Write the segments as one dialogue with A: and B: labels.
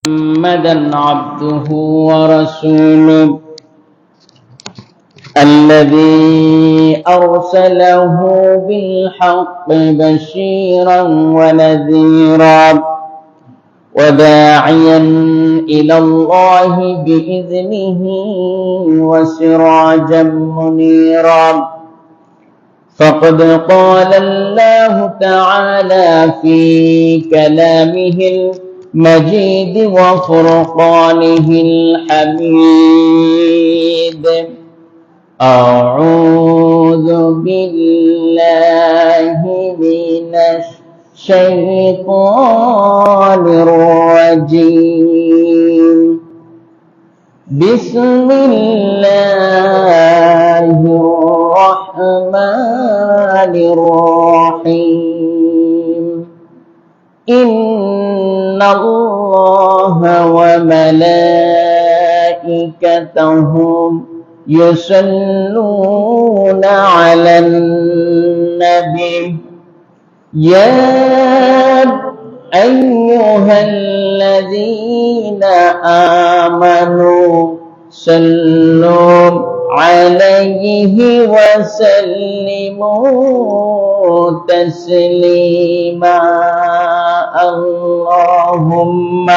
A: محمدا عبده ورسوله الذي أرسله بالحق بشيرا ونذيرا وداعيا إلى الله بإذنه وسراجا منيرا فقد قال الله تعالى في كلامه المجيد وفرقانه الحميد أعوذ بالله من الشيطان الرجيم بسم الله الرحمن الرحيم إن الله وملائكته يصلون على النبي يا أيها الذين آمنوا صلوا عليه وسلموا تسليما اللهم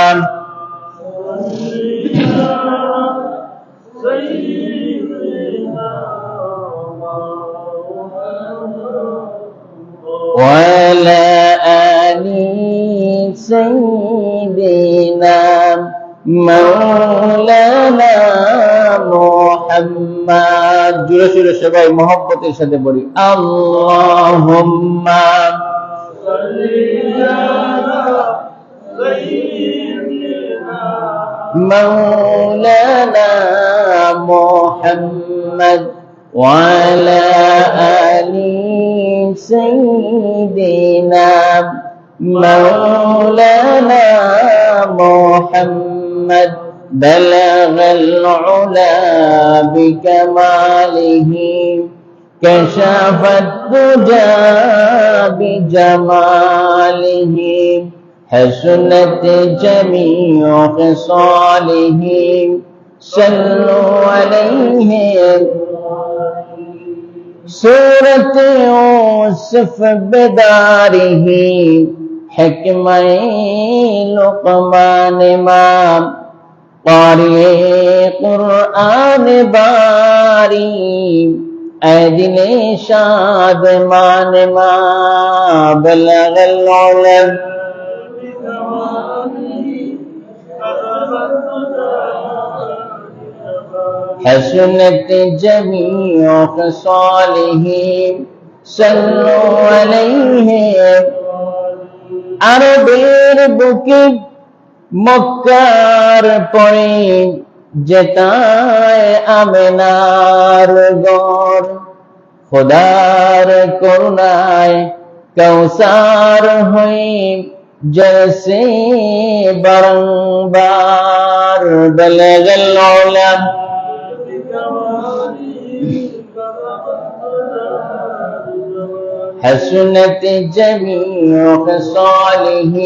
A: وعلى آل سيدنا مولانا محمد জোরে জোরে সবাই মহব্বতের সাথে বলি আল্লাহুম্মা مولانا محمد وعلى آل سيدنا مولانا محمد بلغ العلا بكماله كشف الدجى بجماله حسنت جميع خصاله صلوا عليه سورة يوسف بداره حكمة لقمان امام قاری قرآن باری دل شادمان ما بلغ العلم حسنت جميع خصاله صلوا عليه আরবের বুকে মক্কার পরে যেতায় আমেনার ঘর খোদার করুণায় কৌসার হয়ে জলসে বারংবার বলগল উলাম حسنت جميع خصاله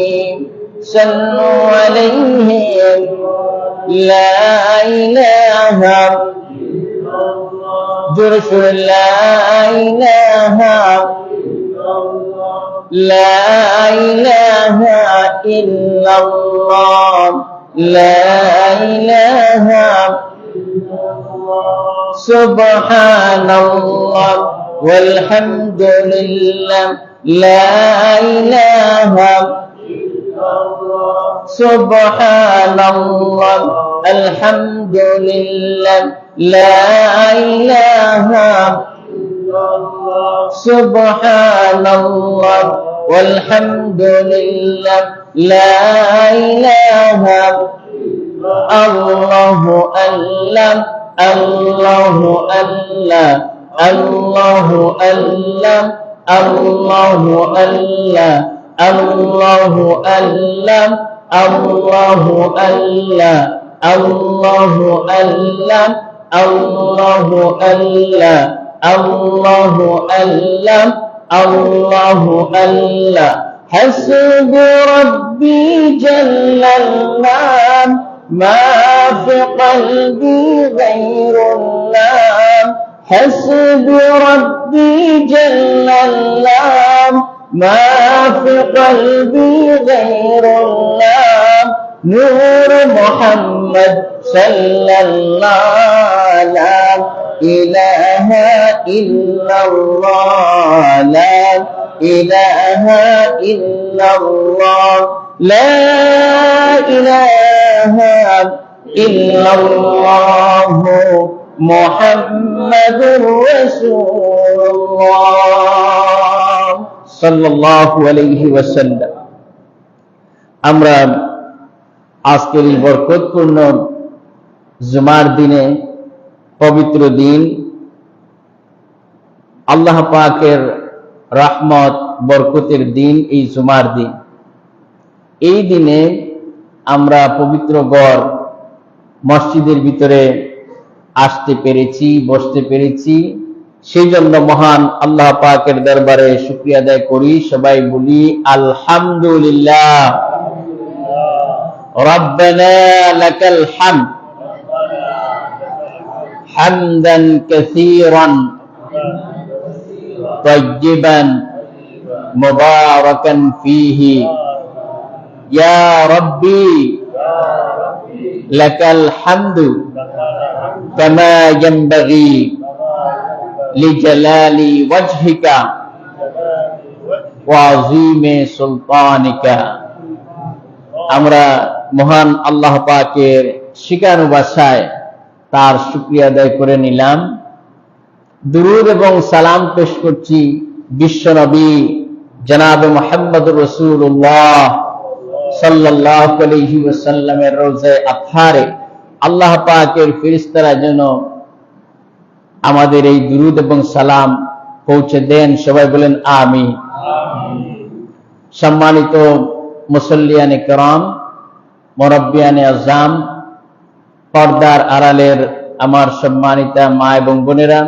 A: صلوا عليه لا إله جرش لا إله لا إله إلا الله لا إله سبحان الله والحمد لله لا إله سبحان الله الحمد لله لا إله سبحان الله والحمد لله لا إله الله أعلم الله أعلم الله أعلم الله أعلم الله أعلم الله أعلم الله أعلم الله أعلم الله أعلم الله أعلم حسبي ربي جل الله ما في قلبي غير الله حسبي ربي جل الله ما في قلبي غير الله نور محمد صلى الله لا إله إلا الله لا إله إلا الله لا إله إلا الله محمد رسول الله صلى الله عليه وسلم আমরা আজকের এই বরকতপূর্ণ জুমার দিনে পবিত্র দিন আল্লাহ পাকের রহমত বরকতের দিন এই জুমার দিন এই দিনে আমরা পবিত্র গড় মসজিদের ভিতরে আসতে পেরেছি বসতে পেরেছি সেই জন্য মহান আল্লাহ পাকের দরবারে শুকরিয়া আদায় করি সবাই বলি আলহামদুলিল্লাহ ربنا لك الحمد حمدا كثيرا طيبا مباركا فيه يا ربي لك الحمد كما ينبغي لجلال وجهك وعظيم سلطانك আমরা মহান আল্লাহ পাকের শিকানু ভাষায় তার শুকরিয়া আদায় করে নিলাম দুরূদ এবং সালাম পেশ করছি বিশ্ব নবী জনাব মুহাম্মদুর রাসূলুল্লাহ সাল্লাল্লাহু আলাইহি ওয়াসাল্লামের রওজায়ে আতহারে আল্লাহ পাকের ফেরেশতারা যেন আমাদের এই দুরূদ এবং সালাম পৌঁছে দেন সবাই বলেন আমিন সম্মানিত মুসল্লিয়ানে কেরাম মুরব্বিয়ানে আযম পর্দার আড়ালের আমার সম্মানিতা মা এবং বোনেরা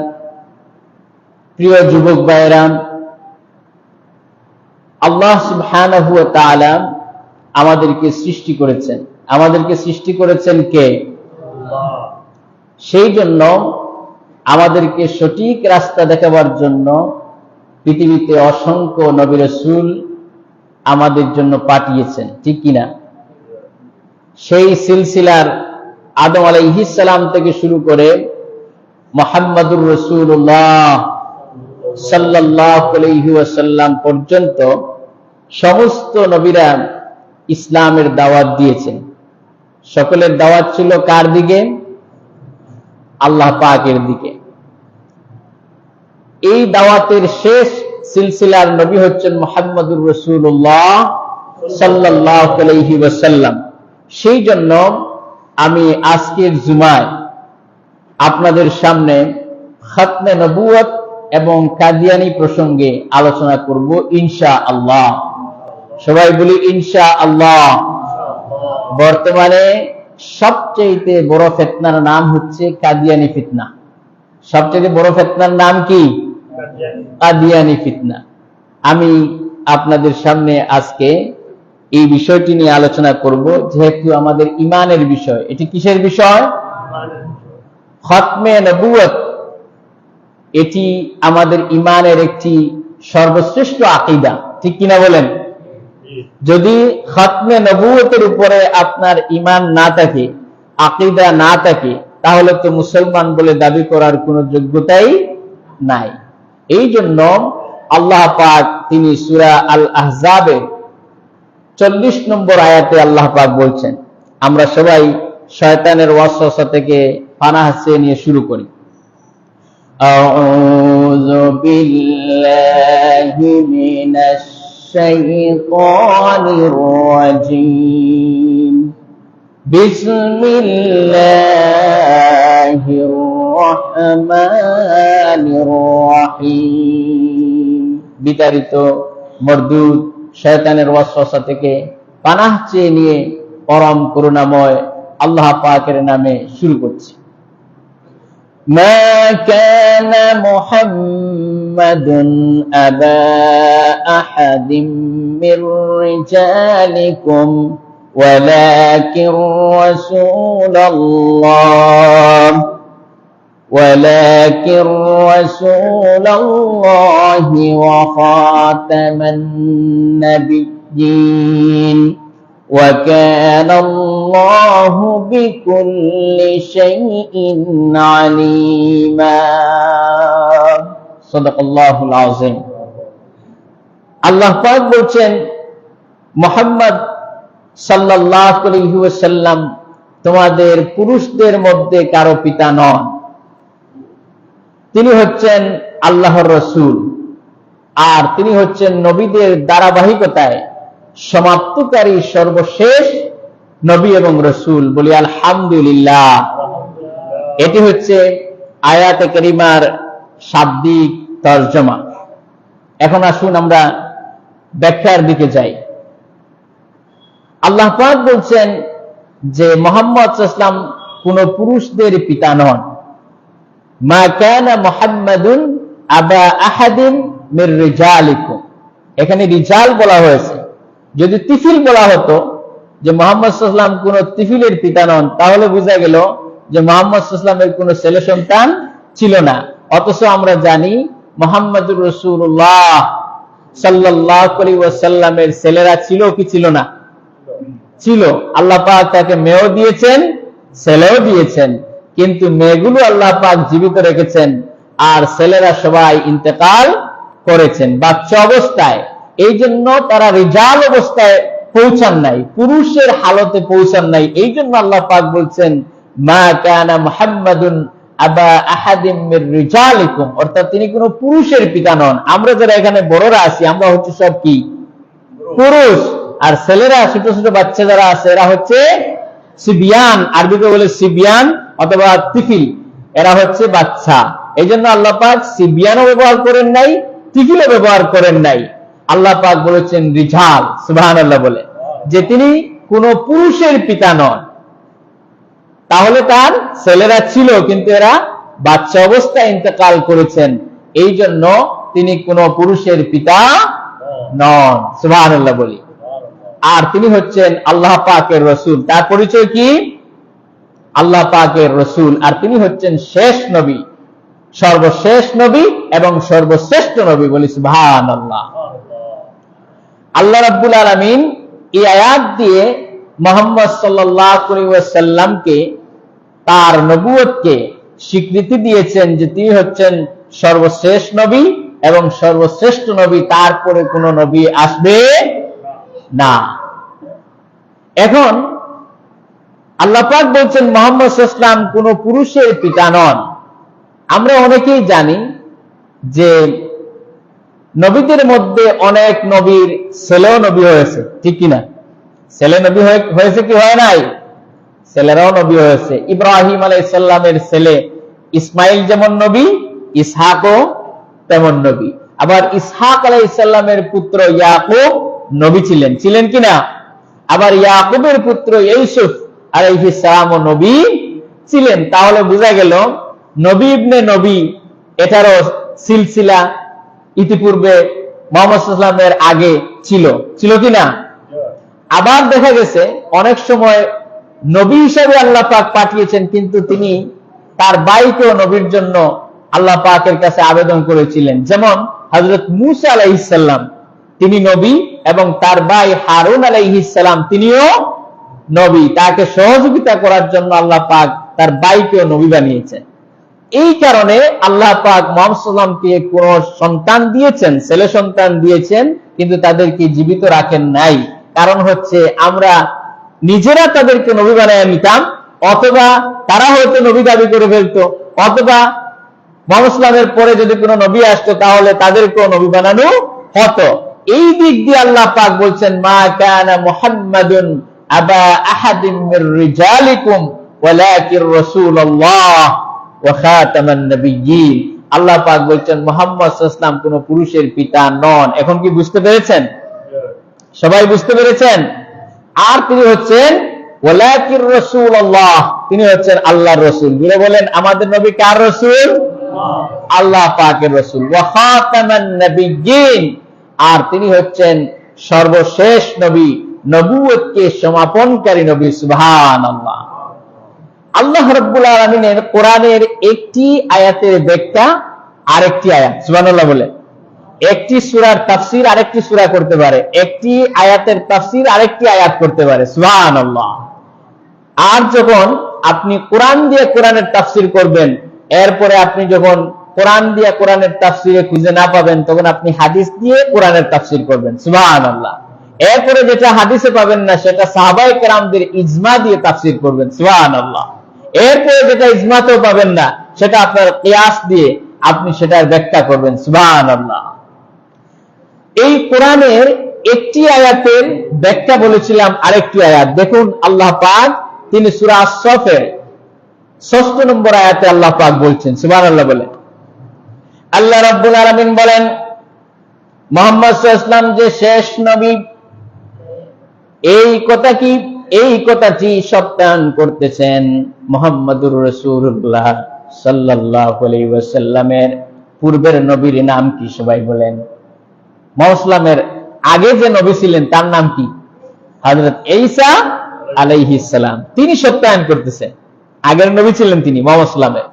A: প্রিয় যুবক ভাইরা আল্লাহ সুবহানাহু ওয়া তাআলা আমাদেরকে সৃষ্টি করেছেন কে আল্লাহ সেই জন্য আমাদেরকে সঠিক রাস্তা দেখাবার জন্য পৃথিবীতে অসংখ্য নবী রাসূল আমাদের জন্য পাঠিয়েছেন ঠিক কিনা সেই সিলসিলার আদম আলাইহিস সালাম থেকে শুরু করে মুহাম্মদুর রাসূলুল্লাহ সাল্লাল্লাহু আলাইহি ওয়াসাল্লাম পর্যন্ত সমস্ত নবীরা ইসলামের দাওয়াত দিয়েছেন সকলের দাওয়াত ছিল কার দিকে আল্লাহ পাকের দিকে এই দাওয়াতের শেষ সিলসিলার নবী হচ্ছেন মুহাম্মদুর রাসূলুল্লাহ সাল্লাল্লাহু আলাইহি ওয়াসাল্লাম সেই জন্য আমি আজকের জুমায় আপনাদের সামনে খতমে নবুয়ত এবং কাদিয়ানী প্রসঙ্গে আলোচনা করব ইনশাআল্লাহ সবাই বলি ইনশাআল্লাহ বর্তমানে সবচেয়ে বড় ফিতনার নাম হচ্ছে কাদিয়ানী ফিতনা সবচেয়ে বড় ফিতনার নাম কি কাদিয়ানী ফিতনা আমি আপনাদের সামনে আজকে এই বিষয়টি নিয়ে আলোচনা করব যেহেতু আমাদের ঈমানের বিষয় এটি কিসের বিষয় খতমে নবুয়ত এটি আমাদের ঈমানের একটি সর্বশ্রেষ্ঠ আকীদা ঠিক কিনা বলেন যদি খতমে নবুয়তের উপরে আপনার ঈমান না থাকে আকীদা না থাকে তাহলে তো মুসলমান বলে দাবি করার কোনো যোগ্যতাই নাই এই জন্য আল্লাহ পাক তিনি সূরা আল আহজাবে 40 নম্বর আয়াতে আল্লাহ পাক বলছেন আমরা সবাই শয়তানের ওয়াসওয়াসা থেকে পানাহ চেয়ে নিয়ে শুরু করি আউযু বিল্লাহি মিনাশ শাইতানির রাজীম বিসমিল্লাহির রহমানির রহিম বিতাড়িত মরদুদ শয়তানের ওয়াসওয়াসা থেকে পানাহ চেয়ে নিয়ে পরম করুণাময় আল্লাহ পাকের নামে শুরু করছি মা কানা মুহাম্মাদুন আবা আহাদিম মির রিজালিকুম ওয়ালাকিন রাসূলুল্লাহ ولكن رسول الله وخاتم النبيين وكان الله بكل شيء عليما صدق الله العظيم আল্লাহ পাক বলেন মুহাম্মদ সাল্লাল্লাহু আলাইহি ওয়াসাল্লাম তোমাদের পুরুষদের মধ্যে কারো পিতা নন, তিনি হচ্ছেন আল্লাহর রাসূল, আর তিনি হচ্ছেন নবীদের ধারাবাহিকতায় সমাপ্তকারী সর্বশেষ নবী এবং রাসূল। বলি আলহামদুলিল্লাহ। এটি হচ্ছে আয়াতে কারিমার শাব্দিক তরজমা। এখন আসুন আমরা ব্যাখ্যার দিকে যাই। আল্লাহ পাক বলছেন যে মুহাম্মদ সাল্লাল্লাহু আলাইহি ওয়াসাল্লাম কোন পুরুষদের পিতা নন। মা কানা মুহাম্মাদুন আবা আহাদিন মির রিজালিকুম, এখানে রিজাল বলা হয়েছে। যদি তিফিল বলা হতো যে মুহাম্মদ সাল্লাল্লাহু আলাইহি ওয়াসাল্লাম কোন তিফিলের পিতা নন, তাহলে বোঝা গেল যে মুহাম্মদ সাল্লাল্লাহু আলাইহি ওয়াসাল্লামের কোন ছেলে সন্তান ছিল না। অথচ আমরা জানি মুহাম্মদুর রাসূলুল্লাহ সাল্লাল্লাহু আলাইহি ওয়াসাল্লামের ছেলেরা ছিল কি ছিল না? ছিল। আল্লাহ পাক তাকে মেয়েও দিয়েছেন, ছেলেও দিয়েছেন, কিন্তু মেয়েগুলো আল্লাহ পাক জীবিত রেখেছেন, আর ছেলেরা সবাই ইন্তেকাল করেছেন বাচ্চা অবস্থায়। এই জন্য তারা রিজাল অবস্থায় পৌঁছান নাই, পুরুষের হালতে পৌঁছান নাই। এই জন্য আল্লাহ পাক বলছেন মা কানা মুহাম্মাদুন আবা আহাদিম মির রিজালিকুম, অর্থাৎ তিনি কোনো পুরুষের পিতা নন। আমরা যারা এখানে বড়রা আছি আমরা হচ্ছে সব কি পুরুষ, আর ছেলেরা ছোট ছোট বাচ্চা যারা আছে এরা হচ্ছে সিবিয়ান, আরবিতে বলে সিবিয়ান অথবা তিফিল, এরা হচ্ছে বাচ্চা। এই জন্য আল্লাহ পাক সিবিয়ানও ব্যবহার করেন নাই, তিফিলও ব্যবহার করেন নাই। আল্লাহ পাক বলেছেন রিজাল, সুবহানাল্লাহ বলে, যে তিনি কোন পুরুষের পিতা নন। তাহলে তার ছেলেরা ছিল, কিন্তু এরা বাচ্চা অবস্থায় ইন্তেকাল করেছেন, এই জন্য তিনি কোন পুরুষের পিতা নন, সুবহানাল্লাহ বলি। আর তিনি হচ্ছেন আল্লাহ পাকের রাসূল। তার পরিচয় কি? আল্লাহ পাকের রাসূল, আর তিনি হচ্ছেন শেষ নবী, সর্বশেষ নবী এবং সর্বশ্রেষ্ঠ নবী। বলি সুবহানাল্লাহ। আল্লাহ রাব্বুল আলামিন এই আয়াত দিয়ে মুহাম্মদ সাল্লাল্লাহু আলাইহি ওয়াসাল্লামকে, তার নবুয়তকে স্বীকৃতি দিয়েছেন যে তিনি হচ্ছেন সর্বশেষ নবী এবং সর্বশ্রেষ্ঠ নবী, তারপরে কোন নবী আসবে না। এখন আল্লাহ পাক বলছেন মুহাম্মদ সাল্লাল্লাহু আলাইহি ওয়াসাল্লাম কোন পুরুষের পিতা নন। আমরা অনেকেই জানি যে নবীদের মধ্যে অনেক নবীর ছেলেও নবী হয়েছে, ঠিক কিনা? ছেলে নবী হয়েছে কি হয় নাই? ছেলেরাও নবী হয়েছে। ইব্রাহিম আলাইহিস সালামের ছেলে ইসমাইল যেমন নবী, ইসহাকও তেমন নবী। আবার ইসহাক আলাইহিস সালামের পুত্র ইয়াকুব নবী ছিলেন, ছিলেন কিনা? আবার ইয়াকুবের পুত্র ইউসুফ আলাইহিস সালামও নবী ছিলেন। তাহলে বোঝা গেল নবী ইবনে নবী এটারও সিলসিলা ইতিপূর্বে মুহাম্মদ সাল্লাল্লাহু আলাইহি ওয়াসাল্লামের আগে ছিল, ছিল কিনা? আবার দেখা গেছে অনেক সময় নবী হিসেবে আল্লাহ পাক পাঠিয়েছেন, কিন্তু তিনি তার ভাইকেও নবীর জন্য আল্লাহ পাকের কাছে আবেদন করেছিলেন। যেমন হযরত মূসা আলাইহিস সালাম, তিনি নবী, এবং তার ভাই হারুন আলাইহিস সালাম তিনিও নবী। তাকে সহযোগিতা করার জন্য আল্লাহ পাক তার ভাইকেও নবী বানিয়েছেন। এই কারণে আল্লাহ পাক মুহাম্মদ সাল্লাল্লাহু আলাইহি ওয়াসাল্লামকে কোন সন্তান দিয়েছেন, ছেলে সন্তান দিয়েছেন, কিন্তু তাদেরকে জীবিত রাখেন নাই। কারণ হচ্ছে আমরা নিজেরা তাদেরকে নবী বানায় নিতাম, অথবা তারা হয়তো নবী দাবি করে ফেলতো, অথবা মুহাম্মদ সাল্লাল্লাহু আলাইহি ওয়াসাল্লামের পরে যদি কোনো নবী আসতো তাহলে তাদেরকেও নবী বানানো হতো। এই দিক দিয়ে আল্লাহ পাক বলছেন মা কানা মুহাম্মাদুন আবা আহাদিম মির রিজালিকুম ওয়ালাকির রাসূলুল্লাহ ওয়া খাতামান নাবিয়্যিন। আল্লাহ পাক বলছেন মুহাম্মদ সাল্লাল্লাহু আলাইহি ওয়াসাল্লাম কোন পুরুষের পিতা নন। এখন কি বুঝতে পেরেছেন? সবাই বুঝতে পেরেছেন? আর তিনি হচ্ছেন ওয়ালাকির রাসূলুল্লাহ, তিনি হচ্ছেন আল্লাহর রাসূল। বলে বলেন আমাদের নবী কার রাসূল? আল্লাহ পাকের রাসূল। ওয়া খাতামান নাবিয়্যিন, আর তিনি হচ্ছেন সর্বশেষ নবী, নবুয়তকে সমাপনকারী নবী। সুবহানাল্লাহ। আল্লাহ রাব্বুল আলামিনের কোরআনের একটি আয়াতের ব্যাখ্যা আরেকটি আয়াত, সুবহানাল্লাহ বলে, একটি সূরার তাফসীর আরেকটি সূরা করতে পারে, একটি আয়াতের তাফসীর আরেকটি আয়াত করতে পারে। সুবহানাল্লাহ। আর যখন আপনি কোরআন দিয়ে কোরআনের তাফসীর করবেন, এরপরে আপনি যখন কোরআন দিয়ে কোরআনের তাফসীরে খুঁজে না পাবেন, তখন আপনি হাদিস দিয়ে কোরআনের তাফসীর করবেন। সুবহানাল্লাহ। এরপরে যেটা হাদিসে পাবেন না, সেটা সাহাবায়ে কেরামদের ইজমা দিয়ে তাফসীর করবেন। সুবহানাল্লাহ। এরপরে যেটা ইজমাতেও পাবেন না, সেটা আপনার কিয়াস দিয়ে আপনি সেটার ব্যাখ্যা করবেন। সুবহানাল্লাহ। এই কোরআনের একটি আয়াতের ব্যাখ্যা বলেছিলাম আরেকটি আয়াত। দেখুন আল্লাহ পাক তিনি সূরা আস-সফের ৬ষ্ঠ নম্বর আয়াতে আল্লাহ পাক বলছেন, সুবহানাল্লাহ বলেন। আল্লাহ রাব্বুল আলামিন বলেন, মুহাম্মদ সাল্লাল্লাহু আলাইহি ওয়াসাল্লাম যে শেষ নবী, এই কথাটি সত্যায়ন করতেছেন মুহাম্মদুর রাসূলুল্লাহ সাল্লাল্লাহু আলাইহি ওয়াসাল্লামের পূর্বের নবীর নাম কি? সবাই বলেন। মুহাম্মদের আগে যে নবী ছিলেন তার নাম কি? হযরত ঈসা আলাইহিস সালাম। তিনি সত্যায়ন করতেছেন, আগের নবী ছিলেন তিনি মুহাম্মদ সাল্লামের।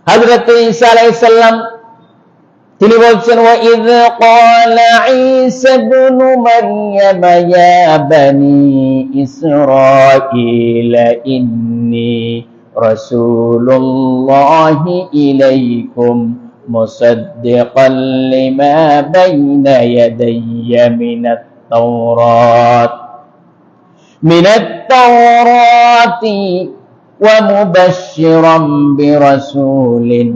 A: হযরত ঈসা আলাইহিস সালাম তিনি বলছেন, ওয়া ইয ক্বালা ঈসা ইবনু মারইয়াম ইয়া বানি ইসরাঈল ইন্নী রাসূলুল্লাহি ইলাইকুম মুসাদ্দিকাল লিমা বাইনা ইয়াদাইয়া মিনাত তাওরাতি ওয়া মুবাশশিরাম বিরাসূলিন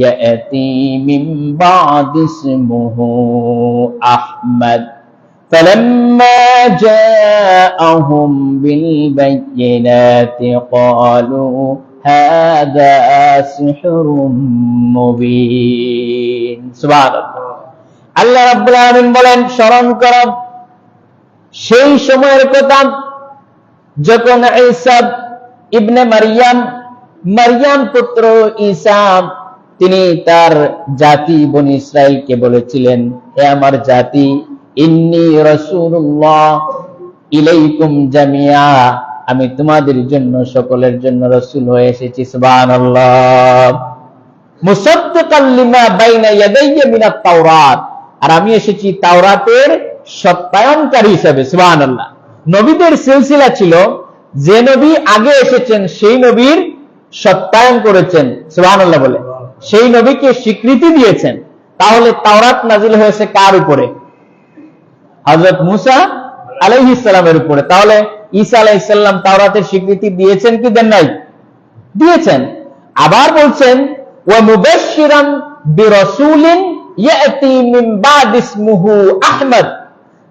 A: يأتي من بعد اسمه أحمد فلما جاءهم بالبينات قالوا هذا سحر مبين। সুবহানাল্লাহ। আল্লাহ রাব্বুল আলামিন বলেন, স্মরণ করো সেই সময়ের কথা যখন ঈসা ইবনে মারইয়াম পুত্র ঈসা তিনি তার জাতি বনি ইসরাইলকে বলেছিলেন, হে আমার জাতি, ইন্নী রাসূলুল্লাহ ইলাইকুম জামিয়া, আমি তোমাদের জন্য সকলের জন্য রাসূল হয়ে এসেছি। সুবহানাল্লাহ। মুসাদ্দিকাল লিমা বাইনা ইয়াদাইয়া মিনাত তাওরাত, আর আমি এসেছি তাওরাতের সত্যায়নকারী হিসেবে। সুবহানাল্লাহ। নবীদের সিলসিলা ছিল, যে নবী আগে এসেছেন সেই নবীর সত্যায়ন করেছেন। সুবহানাল্লাহ বলে, সেই নবীকে স্বীকৃতি দিয়েছেন। তাহলে তাওরাত নাজিল হয়েছে কার উপরে? হযরত মুসা আলাইহিস সালামের উপরে। তাহলে ঈসা আলাইহিস সালাম তাওরাতের স্বীকৃতি দিয়েছেন কি দেন নাই? দিয়েছেন। আবার বলছেন, ওয়া মুবাশশিরাম বিরাসূলিন ইয়াতি মিন বাদি ইসমুহু আহমদ,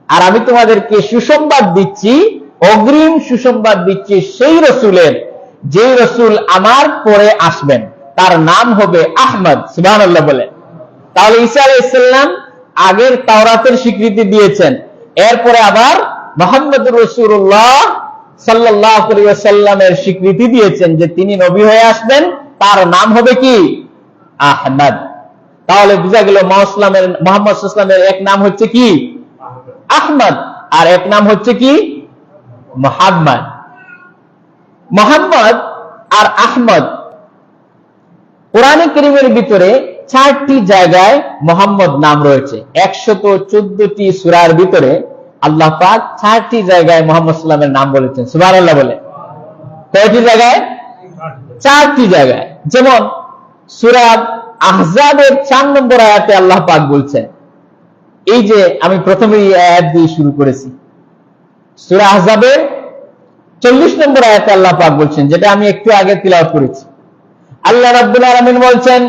A: আর আমি তোমাদেরকে সুসংবাদ দিচ্ছি, অগ্রিম সুসংবাদ দিচ্ছি সেই রাসূলের, যেই রাসূল আমার পরে আসবেন, তার নাম হবে আহমদ। সুবহানাল্লাহ বলে। তাহলে ঈসা আলাইহিস সালাম আগের তাওরাতের স্বীকৃতি দিয়েছেন, এরপরে আবার মুহাম্মদুর রাসূলুল্লাহ সাল্লাল্লাহু আলাইহি ওয়াসাল্লামের স্বীকৃতি দিয়েছেন যে তিনি নবী হয়ে আসবেন, তার নাম হবে কি? আহমদ। তাহলে বুঝা গেল মুহাম্মদ সাল্লাল্লাহু আলাইহি ওয়াসাল্লামের এক নাম হচ্ছে কি? আহমদ, আর এক নাম হচ্ছে কি? মুহাম্মদ। মুহাম্মদ আর আহমদ কোরআনে কারীমের ভিতরে 4টি জায়গায় মুহাম্মদ নাম রয়েছে। 114টি সূরার ভিতরে আল্লাহ পাক 4টি জায়গায় মুহাম্মদ সাল্লাল্লাহু আলাইহি ওয়াসাল্লামের নাম বলেছেন। সুবহানাল্লাহ বলে। কয়টি জায়গায়? 4টি জায়গায়। যেমন সূরা আহজাবের 4 নম্বর আয়াতে আল্লাহ পাক বলছেন, এই যে আমি প্রথমেই আয়াত দিয়ে শুরু করেছি, সূরা আহজাবের 40 নম্বর আয়াতে আল্লাহ পাক বলছেন, যেটা আমি একটু আগে তিলাওয়াত করেছি। আল্লাহ রাব্বুল আলামিন বলছেন,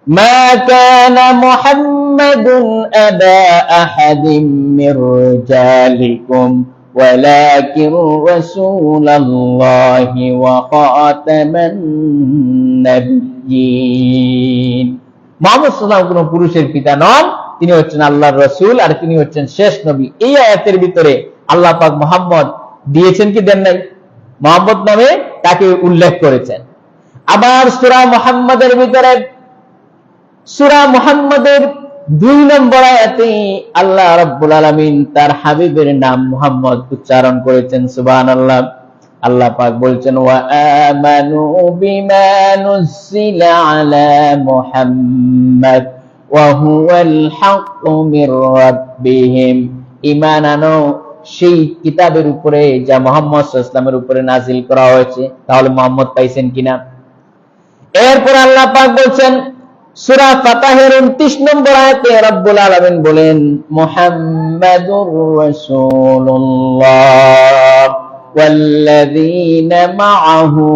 A: মা কানা মুহাম্মাদুন আবা আহাদিম মির রিজালিকুম ওয়ালাকিন রাসূলুল্লাহি ওয়া খাতামান নাবিয়্যিন। মুহাম্মদ সাল্লাল্লাহু আলাইহি ওয়াসাল্লাম কোন পুরুষের পিতা নন, তিনি হচ্ছেন আল্লাহর রাসূল, আর তিনি হচ্ছেন শেষ নবী। এই আয়াতের ভিতরে আল্লাহ পাক মুহাম্মদ দিয়েছেন কি দেন নাই? মোহাম্মদ নামে তাকে উল্লেখ করেছেন। আবার সূরা মুহাম্মাদের ভিতরে সূরা মুহাম্মাদের 2 নম্বর আয়াতে আল্লাহ রাব্বুল আলামিন তার হাবিবের নাম মুহাম্মদ উচ্চারণ করেছেন। সুবহানাল্লাহ। আল্লাহ পাক বলছেন ওয়া আমানু বিমা নুজিলা আলা মুহাম্মাদ ওয়া হুয়াল হাক্কু মির রাব্বিহিম। ঈমান আনো সেই কিতাবের উপরে যা মুহাম্মদ সাল্লাল্লাহু আলাইহি ওয়াসাল্লামের উপরে নাজিল করা হয়েছে। তাহলে মুহাম্মদ পাইছেন কিনা? এরপর আল্লাহ পাক বলছেন সূরা ফাতহের 29 নম্বর আয়াতে রব্বুল আলামিন বলেন মুহাম্মাদুর রাসূলুল্লাহ ওয়াল্লাযীনা মাআহু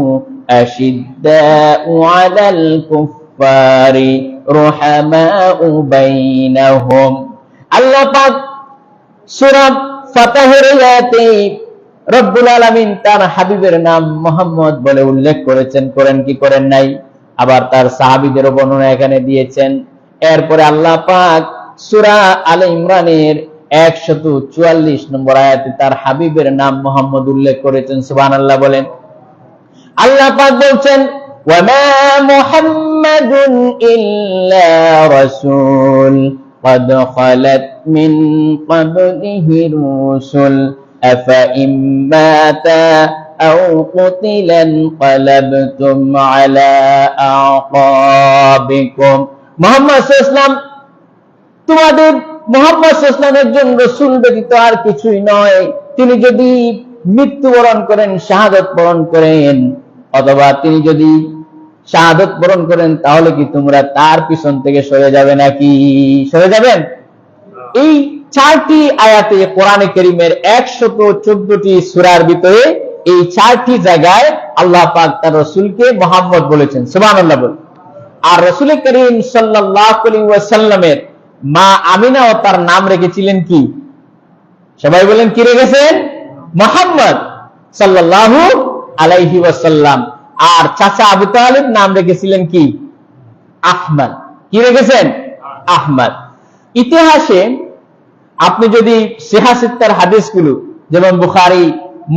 A: আশিদ্দাউ আলাল কুফফারি রুহামাউ বাইনাহুম। আল্লাহ পাক সূরা ফাতহের আয়াতে রব্বুল আলামিন তার হাবিবের নাম মুহাম্মদ বলে উল্লেখ করেছেন, করেন কি করেন নাই? আবার তার সাহাবীদেরও বর্ণনা এখানে দিয়েছেন। এরপরে আল্লাহ পাক সূরা আলে ইমরানের 144 নম্বর আয়াতে তার হাবিবের নাম মুহাম্মদ উল্লেখ করেছেন। সুবহানাল্লাহ বলেন। আল্লাহ পাক বলছেন ওয়া মা মুহাম্মাদুন ইল্লা রাসূল قد خلت من قبله الرسل أفإن مات أو قتل انقلبتم على أعقابكم। মুহাম্মদ সাল্লাল্লাহু আলাইহি ওয়াসাল্লাম তোমাদের মুহাম্মদ সাল্লাল্লাহু আলাইহি ওয়াসাল্লাম একজন রাসূল ব্যতীত আর কিছুই নয়। তিনি যদি মৃত্যুবরণ করেন, শাহাদাত বরণ করেন, অথবা তিনি যদি শাহাদাত বরণ করেন, তাহলে কি তোমরা তার পিছন থেকে সরে যাবে নাকি? সরে যাবেন? এই 4টি আয়াতে কোরআনে কারীমের 114টি সূরার ভিতরে এই 4টি জায়গায় আল্লাহ পাক তার রাসূলকে মুহাম্মদ বলেছেন। সুবহানাল্লাহ বলেন। আর রাসূল করিম সাল্লাল্লাহু আলাইহি ওয়াসাল্লামের মা আমিনা ও তার নাম রেখেছিলেন কি? সবাই বলেন কি রেখেছেন? মুহাম্মদ সাল্লাল্লাহু আলাইহি ওয়াসাল্লাম। আর চাচা আবু তালিব নাম রেখেছিলেন কি? আহমদ। কি রেখেছেন? আহমদ। ইতিহাসে আপনি যদি সিহাসিত্তার হাদিসগুলো যেমন বুখারী,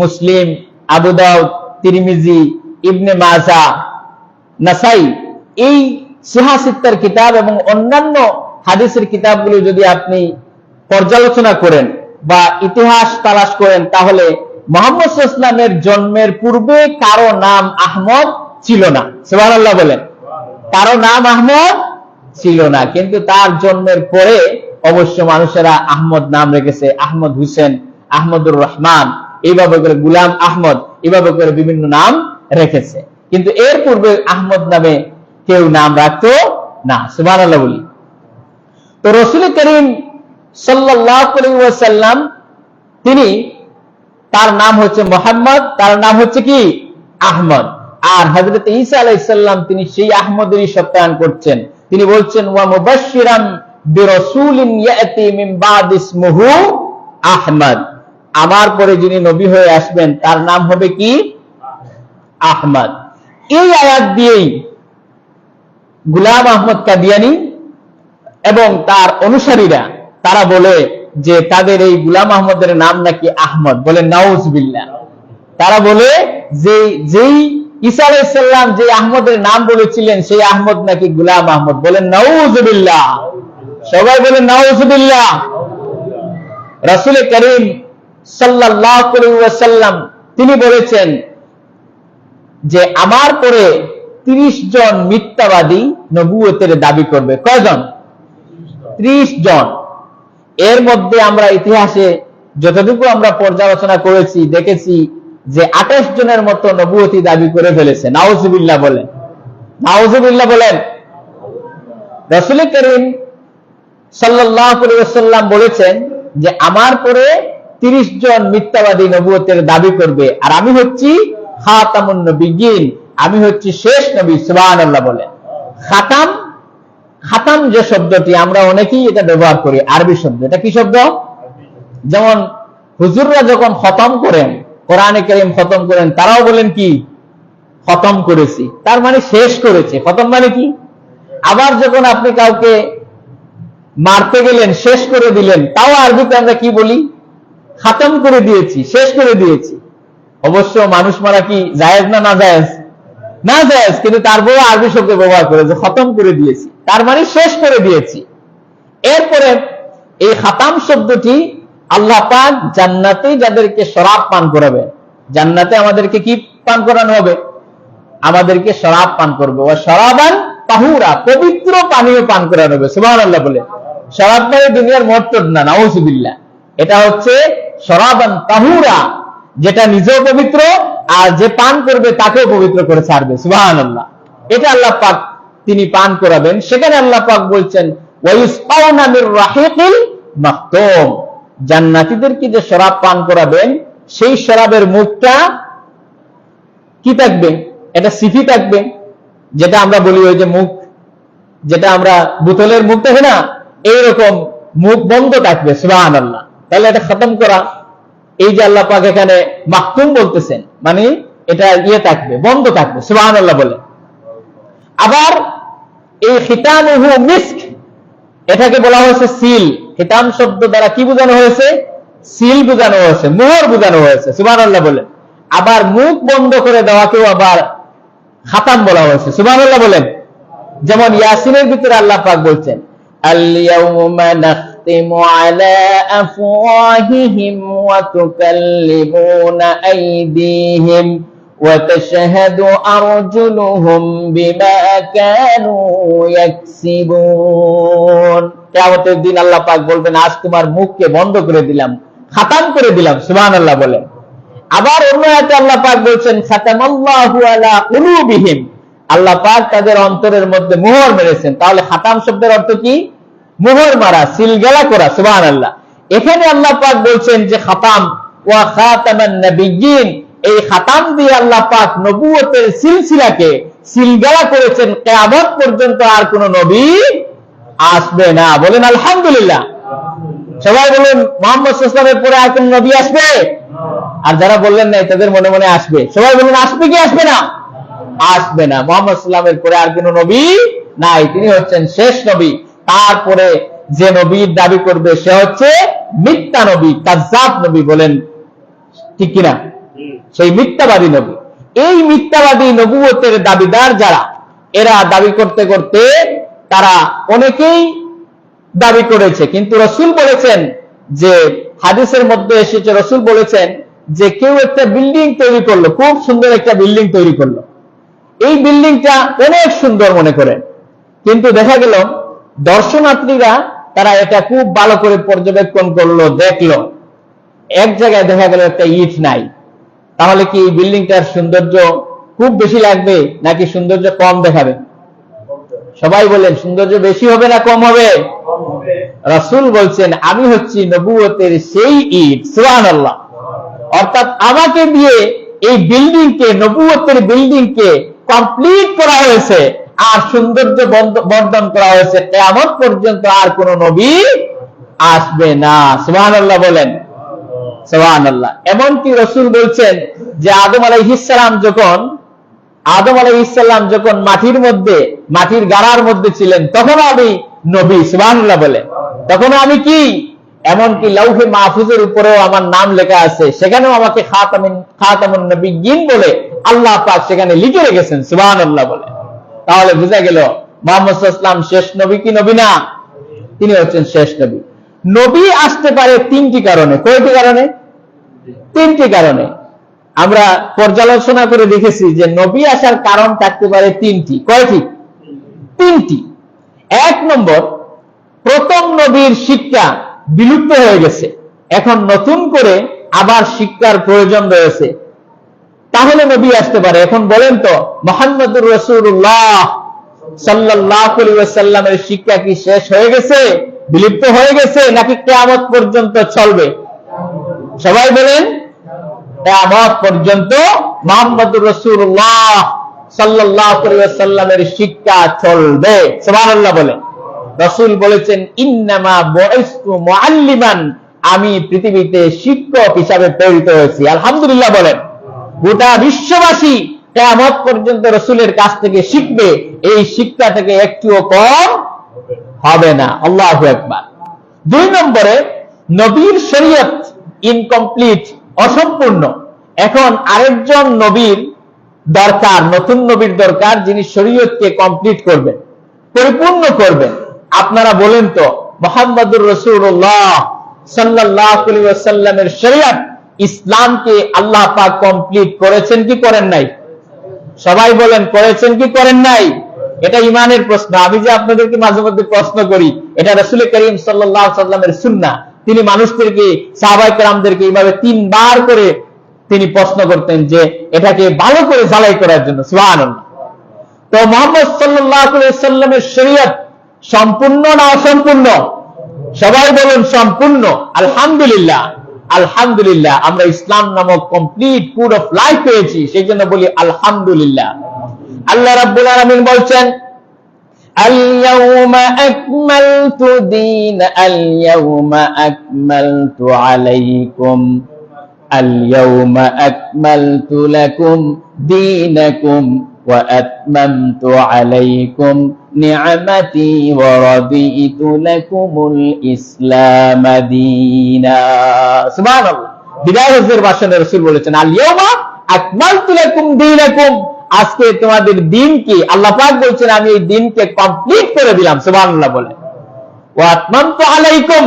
A: মুসলিম, আবু দাউদ, তিরমিজি, ইবনে মাজাহ, নাসাই, এই সিহাসিত্তার কিতাব এবং অন্যান্য হাদিসের কিতাবগুলো যদি আপনি পর্যালোচনা করেন বা ইতিহাস তালাশ করেন, তাহলে মুহাম্মদ সাল্লাল্লাহু আলাইহি ওয়াসাল্লামের জন্মের পূর্বে কারো নাম আহমদ ছিল না। সুবহানাল্লাহ বলেন। কারো নাম আহমদ ছিল না, কিন্তু তার জন্মের পরে অবশ্য মানুষেরা আহমদ নাম রেখেছে। আহমদ হোসেন, আহমদুর রহমান, এইভাবে করে গুলাম আহমদ, এইভাবে করে বিভিন্ন নাম রেখেছে। কিন্তু এর পূর্বে আহমদ নামে কেউ নাম রাখতো না। সুবহানাল্লাহ বলি। তো রাসূল করিম সাল্লাল্লাহু আলাইহি ওয়াসাল্লাম তিনি তার নাম হচ্ছে মুহাম্মদ, তার নাম হচ্ছে কি? আহমদ। আর হযরত ঈসা আলাইহিস সালাম তিনি সেই আহমদেরই সত্যায়ন করছেন। তিনি বলছেন ওয়া মুবাশশিরান বিরাসূলিন ইয়াতি মিন বাদ ইসমুহু আহমদ। আমার পরে যিনি নবী হয়ে আসবেন তার নাম হবে কি? আহমদ। এই আয়াত দিয়েই গোলাম আহমদ কাদিয়ানী এবং তার অনুসারীরা তারা বলে যে তাদের এই গোলাম আহমদের নাম নাকি আহমদ। বলে নাউজুবিল্লাহ। তারা বলে যে যেই ঈসা আলাইহিস সালাম যে আহমদের নাম বলেছিলেন সেই আহমদ নাকি গোলাম আহমদ। বলেন নাউজুবিল্লাহ। সবাই বলেন নাউজুবিল্লাহ। রাসূল করিম সাল্লাল্লাহু আলাইহি ওয়াসাল্লাম তিনি বলেছেন যে আমার পরে 30 জন মিথ্যাবাদী নবুয়তের দাবি করবে। কয়জন? 30 জন। এর মধ্যে আমরা ইতিহাসে যতটুকু আমরা পর্যালোচনা করেছি দেখেছি যে 28 জনের মতো নবুয়তি দাবি করে ফেলেছে। নাউজুবিল্লাহ বলেন। নাউজুবিল্লাহ বলেন। রাসূল করিম সাল্লাল্লাহু আলাইহি ওয়াসাল্লাম বলেছেন যে আমার পরে 30 জন মিথ্যাবাদী নবুয়তের দাবি করবে, আর আমি হচ্ছি খাতামুন নবিয়্যিন, আমি হচ্ছি শেষ নবী। সুবহানাল্লাহ বলেন। খাতাম, খাতাম যে শব্দটি আমরা অনেকেই এটা ব্যবহার করি, আরবি শব্দ। এটা কি শব্দ? যেমন হুজুররা যখন খতম করেন, কোরআনে কারীম খতম করেন, তারাও বলেন কি? খতম করেছি। তার মানে শেষ করেছে। খতম মানে কি? আবার যখন আপনি কাউকে মারতে গেলেন, শেষ করে দিলেন, তাও আরবিতে আমরা কি বলি? খতম করে দিয়েছি, শেষ করে দিয়েছি। অবশ্য মানুষ মারা কি জায়েজ না না জায়েজ? না জায়েজ, কিন্তু তারপরে আরবি শব্দ ব্যবহার করে যে খতম করে দিয়েছি, তার মানে শেষ করে দিয়েছি। এরপরে এই খাতাম শব্দটি আল্লাহ পাক জান্নাতে যাদেরকে শরাব পান করাবে, জান্নাতে আমাদেরকে কি পান করানো হবে? আমাদেরকে শরাব পান করবে। ও শরাবান তাহুরা, পবিত্র পানীয় পান করানো হবে। সুবহানাল্লাহ বলে। শরাব মানে দুনিয়ার মর্তদ না, নাউযুবিল্লাহ। এটা হচ্ছে শরাবান তাহুরা, যেটা নিজেও পবিত্র আর যে পান করবে তাকেও পবিত্র করে ছাড়বে। সুবহানাল্লাহ। এটা আল্লাহ পাক তিনি পান করাবেন। সেখানে আল্লাহ পাক বলছেন ওয়ায়ুসকাউনা মির রাহিকিল মাখতুম, জান্নাতীদেরকে যে শরাব পান করাবেন সেই শরাবের মুখটা কি থাকবে? এটা সিফি থাকবে, যেটা আমরা বলি ওই যে মুখ, যেটা আমরা বোতলের মুখ থাকে না, এইরকম মুখ বন্ধ থাকবে। সুবহানাল্লাহ। তাহলে এটা খতম করা, এই যে আল্লাহ পাক এখানে মাখতুম বলতেছেন, মানে এটা ইয়ে থাকবে, বন্ধ থাকবে। সুবহানাল্লাহ বলে। আবার এই খিতামুহু মিস্ক, এটাকে বলা হয়েছে সিল। খিতাম শব্দ দ্বারা কি বোঝানো হয়েছে? সিল বোঝানো হয়েছে, মোহর বোঝানো হয়েছে। সুবহানাল্লাহ বলে। আবার মুখ বন্ধ করে দেওয়াকেও আবার খাতাম বলা হয়েছে। সুবহানাল্লাহ বলেন। যেমন ইয়াসিনের ভিতরে আল্লাহ পাক বলছেন আল-ইয়াউমা নাখতিমু আলা আফওয়াহিহিম ওয়া তুকাল্লিমুনা আইদিহিম ওয়া তাশহাদু আরজুলুহুম বিমা কানু ইয়াকসিবুন। কিয়ামতের দিন আল্লাহ পাক বলবেন আজ তোমার মুখকে বন্ধ করে দিলাম, খাতাম করে দিলাম। সুবহানাল্লাহ বলেন। আবার অন্য আয়াতে আল্লাহ পাক বলছেন খাতামাল্লাহু আলা কুলুবিহিম, আল্লাহ পাক তাদের অন্তরের মধ্যে মোহর মেরেছেন। তাহলে খাতাম শব্দের অর্থ কি? মোহর মারা, সিলগালা করা। সুবহানাল্লাহ। এখানে আল্লাহ পাক বলছেন যে খাতাম ওয়া খাতামান নাবিয়্যিন, এই খাতাম দিয়ে আল্লাহ পাক নবুয়তের সিলসিলাকে সিলগালা করেছেন, কিয়ামত পর্যন্ত আর কোন নবী আসবে না। বলেন আলহামদুলিল্লাহ। সবাই বলেন মুহাম্মদ সাল্লাল্লাহু আলাইহি ওয়াসাল্লামের পরে আর কোন নবী আসবে? আর যারা বললেন নাই তাদের মনে মনে আসবে। সবাই বলুন আসবে কি আসবে না? আসবে না। মুহাম্মদ সাল্লাল্লাহু আলাইহি ওয়াসাল্লামের পরে আর কোন নবী নাই, তিনি হচ্ছেন শেষ নবী। তারপরে যে নবীর দাবি করবে সে হচ্ছে মিথ্যা নবী, কাযযাব নবী। বলেন ঠিক কিনা? সেই মিথ্যাবাদী নবী। এই মিথ্যাবাদী নবুয়তের দাবিদার যারা, এরা দাবি করতে করতে তারা অনেকেই দাবি করেছে, কিন্তু রাসূল বলেছেন যে হাদিসের মধ্যে এসেছে, রাসূল বলেছেন যে কেউ একটা বিল্ডিং তৈরি করলো, খুব সুন্দর একটা বিল্ডিং তৈরি করলো, এই বিল্ডিংটা অনেক সুন্দর মনে করেন, কিন্তু দেখা গেল দর্শনার্থীরা তারা এটা খুব ভালো করে পর্যবেক্ষণ করলো, দেখলো এক জায়গায় দেখা গেল একটা ইট নাই। তাহলে কি এই বিল্ডিংটার সৌন্দর্য খুব বেশি লাগবে নাকি সৌন্দর্য কম দেখাবে? সবাই বলেন সৌন্দর্য বেশি হবে না কম হবে? রাসূল বলছেন আমি হচ্ছি নবুয়তের সেই ইট। সুবহানাল্লাহ। অর্থাৎ আমাকে দিয়ে এই বিল্ডিংকে, নবুয়তের বিল্ডিংকে কমপ্লিট করা হয়েছে আর সৌন্দর্য বর্ধন করা হয়েছে, কিয়ামত পর্যন্ত আর কোন নবী আসবে না। সুবহানাল্লাহ বলেন। সুবহানাল্লাহ। এমনকি রাসূল বলছেন যে আদম আলাইহিস সালাম যখন মাটির গাড়ার মধ্যে ছিলেন তখন আমি নবী। সুবহানাল্লাহ বলে। তখন আমি কি? এমনকি লাউহে মাহফুজের উপরেও আমার নাম লেখা আছে, সেখানেও আমাকে খাতামুন নবিয়্যিন বলে আল্লাহ পাক সেখানে লিখে রেখেছেন। সুবহানাল্লাহ বলে। তাহলে বোঝা গেল মুহাম্মদ সাল্লাল্লাহু আলাইহি ওয়াসাল্লাম শেষ নবী কি নবী না? তিনি হচ্ছেন শেষ নবী। নবী আসতে পারে তিনটি কারণে। কয়টি কারণে? তিনটি কারণে। আমরা পর্যালোচনা করে দেখেছি যে নবী আসার কারণ থাকতে পারে তিনটি। কয়টি? তিনটি। এক নম্বর, প্রথম নবীর শিক্ষা বিলুপ্ত হয়ে গেছে, এখন নতুন করে আবার শিক্ষার প্রয়োজন রয়েছে, তাহলে নবী আসতে পারে। এখন বলেন তো মুহাম্মদুর রাসূলুল্লাহ সাল্লাল্লাহু আলাইহি ওয়াসাল্লামের শিক্ষা কি শেষ হয়ে গেছে, বিলুপ্ত হয়ে গেছে, নাকি কিয়ামত পর্যন্ত চলবে? সবাই বলেন কিয়ামত পর্যন্ত মুহাম্মদুর রাসূলুল্লাহ সাল্লাল্লাহু আলাইহি ওয়াসাল্লামের শিক্ষা চলবে। সুবহানাল্লাহ বলেন। রাসূল বলেছেন ইন্নামা বুইসতু মুআল্লিমান, আমি পৃথিবীতে শিক্ষক হিসাবে প্রেরিত হয়েছি। আলহামদুলিল্লাহ বলেন। গোটা বিশ্ববাসী কিয়ামত পর্যন্ত রাসূলের কাছ থেকে শিখবে, এই শিক্ষা থেকে একটুও কম হবে না। আল্লাহু আকবার। দুই নম্বরে, নবীর শরীয়ত ইনকমপ্লিট, অসম্পূর্ণ, এখন আরেকজন নবীর দরকার, নতুন নবীর দরকার, যিনি শরীয়তকে কমপ্লিট করবেন, পরিপূর্ণ করবেন। আপনারা বলেন তো, মুহাম্মদুর রাসূলুল্লাহ সাল্লাল্লাহু আলাইহি ওয়াসাল্লামের শরীয়ত, ইসলামকে আল্লাহ পাক কমপ্লিট করেছেন কি করেন নাই? সবাই বলেন, করেছেন কি করেন নাই? এটা ইমানের প্রশ্ন। আমি যে আপনাদেরকে মাঝে মধ্যে প্রশ্ন করি, এটা রাসূল করিম সাল্লাল্লাহু আলাইহি ওয়াসাল্লামের সুন্নাহ। তিনি মানুষদেরকে, সাহাবায়ে কেরামদেরকে এইভাবে 3 বার করে তিনি প্রশ্ন করতেন যে এটাকে ভালো করে ঝালাই করার জন্য। সুবহানাল্লাহ। তো মুহাম্মদ সাল্লাল্লাহু আলাইহি ওয়াসাল্লামের শরীয়ত সম্পূর্ণ না অসম্পূর্ণ? সবাই বলুন সম্পূর্ণ। আলহামদুলিল্লাহ, আলহামদুলিল্লাহ, আমরা ইসলাম নামক কমপ্লিট ফুড অফ লাইফ পেয়েছি, সেই জন্য বলি আলহামদুলিল্লাহ। আল্লাহ রাব্বুল আলামিন বলছেন, আল-ইয়াওমা আকমালতু আল-ইয়াওমা আকমালতু আলাইকুম আল-ইয়াওমা আকমালতু লাকুম দীনাকুম ওয়া আতমামতু আলাইকুম নি'মাতি ওয়া রাদিতু লাকুমুল ইসলাম দীনা। সুবহানাল্লাহ। বিদায় হজের ভাষণে রাসূল বলেছেন, আল-ইয়াওমা আকমালতু লাকুম দীনাকুম, আজকে তোমাদের দিনকে, আল্লাহ পাক বলছেন আমি এই দিনকে কমপ্লিট করে দিলাম। সুবহানাল্লাহ বলে। ওয়া আতমামতু আলাইকুম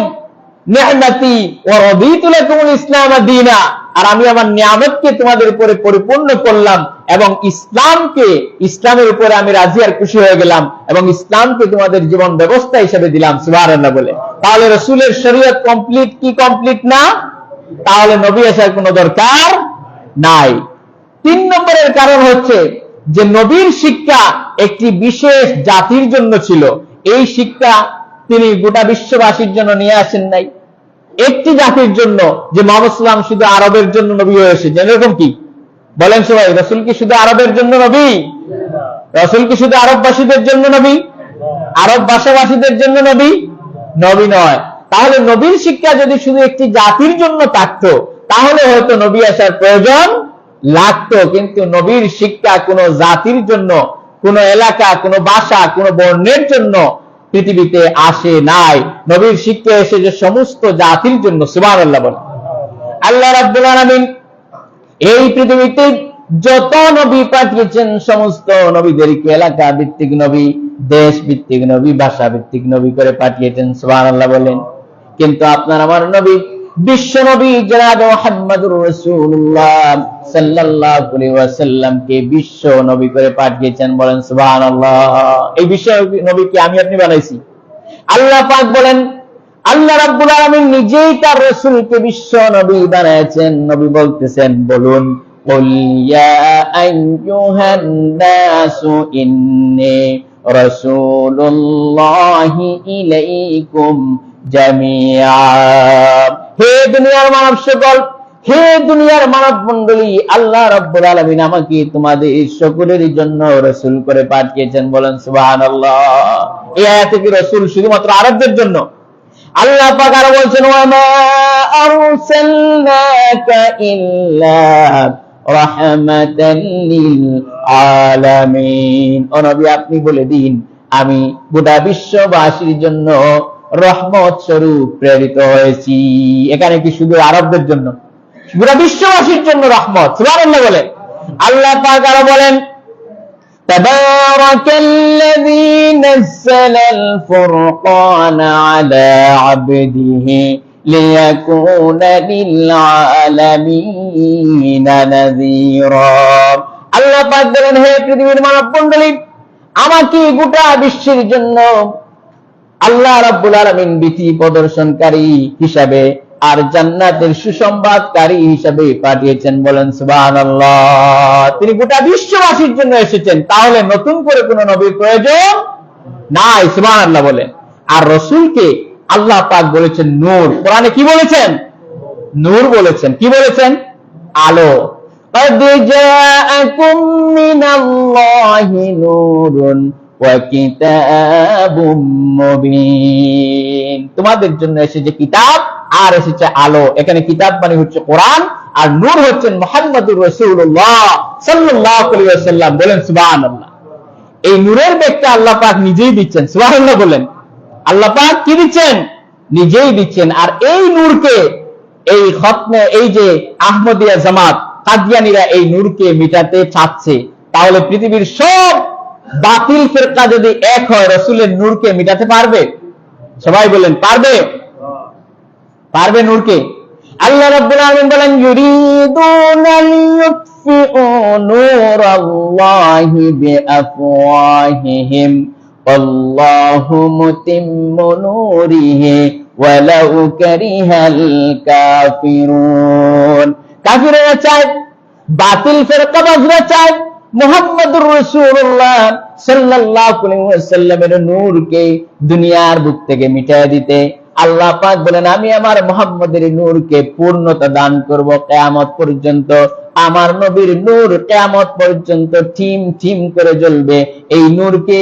A: নি'মাতি ওয়া রাদিতু লাকুমুল ইসলাম দীনা, আর আমি আমার নিয়ামতকে তোমাদের উপরে পরিপূর্ণ করলাম এবং ইসলামকে, ইসলামের উপরে আমি রাজি আর খুশি হয়ে গেলাম এবং ইসলামকে তোমাদের জীবন ব্যবস্থা হিসেবে দিলাম। সুবহানাল্লাহ বলে। তাহলে রাসূলের শরীয়ত কমপ্লিট কি কমপ্লিট না? তাহলে নবী আসার কোনো দরকার নাই। 3 নম্বরের কারণ হচ্ছে যে নবীর শিক্ষা একটি বিশেষ জাতির জন্য ছিল। এই শিক্ষা তিনি গোটা বিশ্ববাসীর জন্য নিয়ে আসেন নাই, একটি জাতির জন্য, যে মুহাম্মদ সাল্লাল্লাহু আলাইহি ওয়াসাল্লাম শুধু আরবের জন্য নবী হয়ে এসেছেন, এরকম কি? বলেন সবাই, রাসূল কি শুধু আরবের জন্য নবী? রাসূল কি শুধু আরববাসীদের জন্য নবী? আরব ভাষাভাষীদের জন্য নবী? নবী নয়। তাহলে নবীর শিক্ষা যদি শুধু একটি জাতির জন্য থাকতো, তাহলে হয়তো নবী আসার প্রয়োজন লাগতো। কিন্তু নবীর শিক্ষা কোনো জাতির জন্য, কোনো এলাকা, কোনো ভাষা, কোনো বর্ণের জন্য পৃথিবীতে আসে নাই। নবীর শিক্ষা এসেছে সমস্ত জাতির জন্য। সুবহানাল্লাহ বলে। আল্লাহ রাব্বুল আলামিন এই পৃথিবীতে যত নবী পাঠিয়েছেন, সমস্ত নবীদেরকে এলাকা ভিত্তিক নবী, দেশ ভিত্তিক নবী, ভাষা ভিত্তিক নবী করে পাঠিয়েছেন। সুবহানাল্লাহ বলেন। কিন্তু আপনার আমার নবী, বিশ্ব নবী জনাব মুহাম্মদুর রাসূলুল্লাহ সাল্লাল্লাহু আলাইহি ওয়াসাল্লামকে বিশ্ব নবী করে পাঠিয়েছেন। বলেন সুবহানাল্লাহ। এই বিশ্ব নবীকে আমি আপনি বানাইছি? আল্লাহ পাক বলেন, আল্লাহ রাব্বুল আলামিন নিজেই তার রাসূলকে বিশ্ব নবী বানায়েছেন। নবী বলতেছেন, বলুন, কুল ইয়া আইয়ুহান নাসু ইন্নী রাসূলুল্লাহি ইলাইকুম জামিআ। হে দুনিয়ার মানব সকল, হে দুনিয়ার মানব মণ্ডলী, আল্লাহ রাব্বুল আলামিন আমাকে তোমাদের সকলের জন্য রাসূল করে পাঠিয়েছেন। বলেন সুবহানাল্লাহ। এই আয়াতে কি রাসূল শুধুমাত্র আরবদের জন্য? আল্লাহ পাক আরো বলছেন, ওয়া মা আরসালনাকা ইল্লা রাহমাতাল লিল আলামিন। ও নবী, আপনি বলে দিন, আমি গোটা বিশ্ববাসীর জন্য রহমত স্বরূপ প্রেরিত হয়েছি। এখানে কি শুধু আরবদের জন্য? গোটা বিশ্ববাসীর জন্য রহমত। সুবহানাল্লাহ বলেন। আল্লাহ পাক আরো বলেন, তাবারাকাল্লাযী নাযালাল ফুরকানা আলা আবদিহি লিয়াকুনা লিল আলামিনা নাযীরা। আল্লাহ পাক বলেন, হে পৃথিবীর মানব মণ্ডলী, আমাকে গোটা বিশ্বের জন্য আল্লাহ রাব্বুল আলামিন ভীতি প্রদর্শনকারী হিসাবে আর জান্নাতের সুসংবাদকারী হিসাবে পাঠিয়েছেন। বলেন সুবহানাল্লাহ। তিনি গোটা বিশ্ববাসীর জন্য এসেছেন। তাহলে নতুন করে কোন নবীর প্রয়োজন নাই। সুবহানাল্লাহ বলেন। আর রাসূলকে আল্লাহ পাক বলেছেন নূর। কোরআনে কি বলেছেন? নূর বলেছেন। কি বলেছেন? আলো। قد جاءكم من الله نور وكتاب مبين। তোমাদের জন্য এসেছে কিতাব আর এসেছে আলো। এখানে কিতাব মানে হচ্ছে কোরআন, আর নূর হচ্ছেন মুহাম্মদুর রাসূলুল্লাহ সাল্লাল্লাহু আলাইহি ওয়াসাল্লাম। বলেন সুবহানাল্লাহ। এই নূরের ব্যাখ্যা আল্লাহ পাক নিজেই দিচ্ছেন। সুবহানাল্লাহ বলেন। আল্লাহ পাক কি দিচ্ছেন? নিজেই দিচ্ছেন। আর এই নূরকে, এই খতমে, এই যে আহমদিয়া জামাত, কাদিয়ানীরা এই নূরকে মিটাতে চাচ্ছে, তাহলে পৃথিবীর সব বাতিল ফিরকা যদি এক হয়, রাসূলের নূরকে মিটাতে পারবে? সবাই বলেন পারবে? পারবে নূরকে? আল্লাহ রাব্বুল আলামিন বলেন, ইউরিদুনা লিয়ুতফিউ নূরাল্লাহি বিআফওয়াহিহিম আল্লাহু মুতিম্মু নূরিহি ওয়ালাউ কারিহাল কাফিরুন। কাফিররা চায়, বাতিল ফিরকাবাজরা চায় মুহাম্মদুর রাসূলুল্লাহ সাল্লাল্লাহু আলাইহি ওয়াসাল্লামের নূরকে দুনিয়ার বুক থেকে মিটায় দিতে। আল্লাহ পাক বলেন, আমি আমার মুহাম্মদের নূরকে পূর্ণতা দান করব কিয়ামত পর্যন্ত। আমার নবীর নূর কিয়ামত পর্যন্ত টিম টিম করে জ্বলবে। এই নূরকে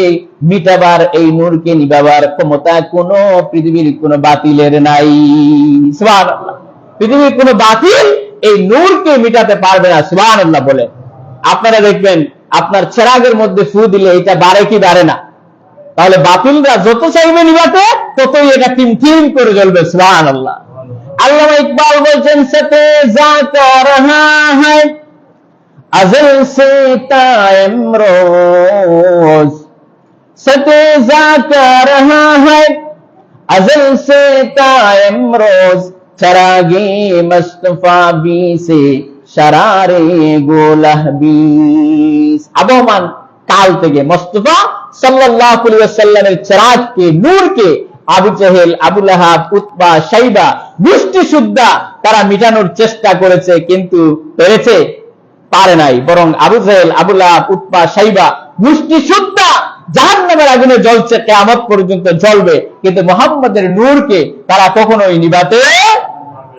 A: মিটাবার, এই নূরকে নিভাবার ক্ষমতা কোন পৃথিবীর কোন বাতিলের নাই। সুবহানাল্লাহ। পৃথিবীর কোন বাতিল এই নূরকে মিটাতে পারবে না। সুবহানাল্লাহ বলে। আপনারা দেখবেন, আপনার চেরাগের মধ্যে ফু দিলে এটা বাড়ে কি বাড়ে না? তাহলে বাতিলরা যত চাইবে নিভাতে, ততই এটা টিম টিম করে জ্বলবে। সুবহানাল্লাহ। আল্লামা ইকবাল বলছেন, সতে জাতা রহা হ্যায় अज़ल से कायम रोज, सते जाता रहा है अज़ल से कायम रोज, चरागे मुस्तफा भी से शरारे गोलह बीस। আবহমান কাল থেকে মুস্তাফা সাল্লাল্লাহু আলাইহি ওয়াসাল্লামের চিরাগকে, নূরকে আবু জেহেল, আবু লাহাব, উতবা, শাইবা গোষ্ঠী সুদ্ধা তারা মিটানোর চেষ্টা করেছে, কিন্তু পেরেছে? পারে নাই। বরং আবু জেহেল, আবু লাহাব, উতবা, শাইবা গোষ্ঠী সুদ্ধা জাহান্নামের আগুনে জ্বলছে, কিয়ামত পর্যন্ত জ্বলবে, কিন্তু মুহাম্মদের নূরকে তারা কখনোই নিভাতে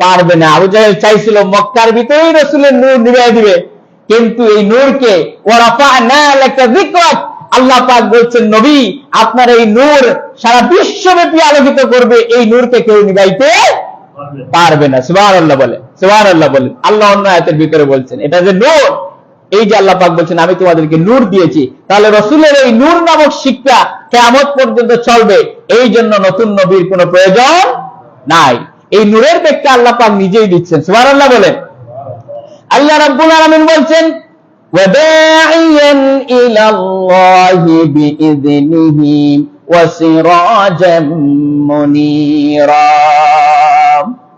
A: পারবে না। আবু জেহেল চাইছিল মক্কার ভিতরেই রাসূলের নূর নিভাই দিবে, কিন্তু এই নূরকে ওয়ারাফা'না লাকা যিকরাক, আল্লাহ পাক বলছেন, নবী আপনার এই নূর সারা বিশ্বব্যাপী আলোকিত করবে, এই নূরকে কেউ নিভাইতে পারবে না। সুবহানাল্লাহ বলে, সুবহানাল্লাহ বলে। আল্লাহ অন্য আয়াতের ভিতরে বলছেন এটা যে নূর, এই যে আল্লাহ পাক বলছেন আমি তোমাদেরকে নূর দিয়েছি, তাহলে রাসূলের এই নূর নামক শিক্ষা কিয়ামত পর্যন্ত চলবে, এই জন্য নতুন নবীর কোনো প্রয়োজন নাই। এই নূরের ব্যাখ্যা আল্লাহ পাক নিজেই দিচ্ছেন। সুবহানাল্লাহ বলেন। আল্লাহ রাব্বুল আলামিন বলছেন, ওয়াদাইয়ান ইলাল্লাহি বিইযনিহি ওয়া সিরাজাম মুনীরা।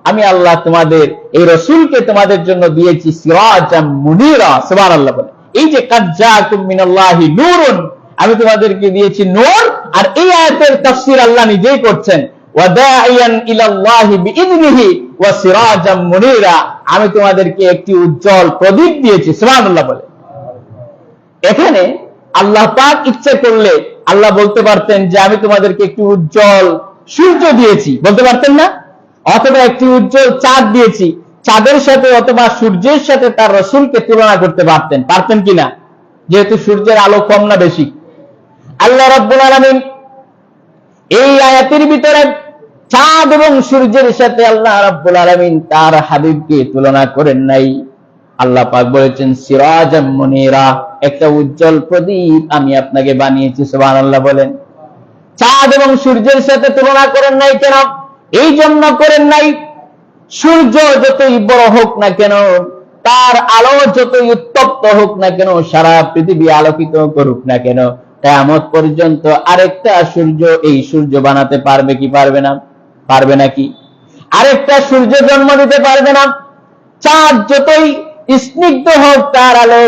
A: আমি আল্লাহ তোমাদের এই রাসূলকে তোমাদের জন্য দিয়েছি সিরাজাম মুনীরা। সুবহানাল্লাহ বলেন। এই যে কাদ জাআকুম মিনাল্লাহি নূরুন, আমি তোমাদেরকে দিয়েছি নূর, আর এই আয়াতের তাফসীর আল্লাহ নিজেই করছেন, ওয়াদাইয়ান ইলাল্লাহি বিইযনিহি ওয়া সিরাজাম মুনীরা, আমি তোমাদেরকে একটি উজ্জ্বল প্রদীপ দিয়েছি। সুবহানাল্লাহ বলে। এখানে আল্লাহ পাক ইচ্ছা করলে আল্লাহ বলতে পারতেন যে আমি তোমাদেরকে একটি উজ্জ্বল সূর্য দিয়েছি, বলতে পারতেন না? অথবা একটি উজ্জ্বল চাঁদ দিয়েছি, চাঁদের সাথে অথবা সূর্যের সাথে তার রাসূলকে তুলনা করতে পারতেন, পারতেন কিনা? যেহেতু সূর্যের আলো কম না বেশি। আল্লাহ রাব্বুল আলামিন এই আয়াতের ভিতরে চাঁদ এবং সূর্যের সাথে আল্লাহ রাব্বুল আলামিন তার হাবিবকে তুলনা করেন নাই। আল্লাহ পাক বলেছেন সিরাজাম মুনীরা, একটা উজ্জ্বল প্রদীপ আমি আপনাকে বানিয়েছি। সুবহানাল্লাহ বলেন। চাঁদ এবং সূর্যের সাথে তুলনা করেন নাই কেন? এই জন্য করেন নাই, সূর্য যতই বড় হোক না কেন, তার আলো যতই উত্তপ্ত হোক না কেন, সারা পৃথিবী আলোকিত করুক না কেন, কিয়ামত পর্যন্ত আরেকটা সূর্য এই সূর্য বানাতে পারবে কি পারবে না? পারবে নাকি? আরেকটা সূর্য জন্ম দিতে পারবে না। চাঁদ যতই স্নিগ্ধ হোক, তার আলো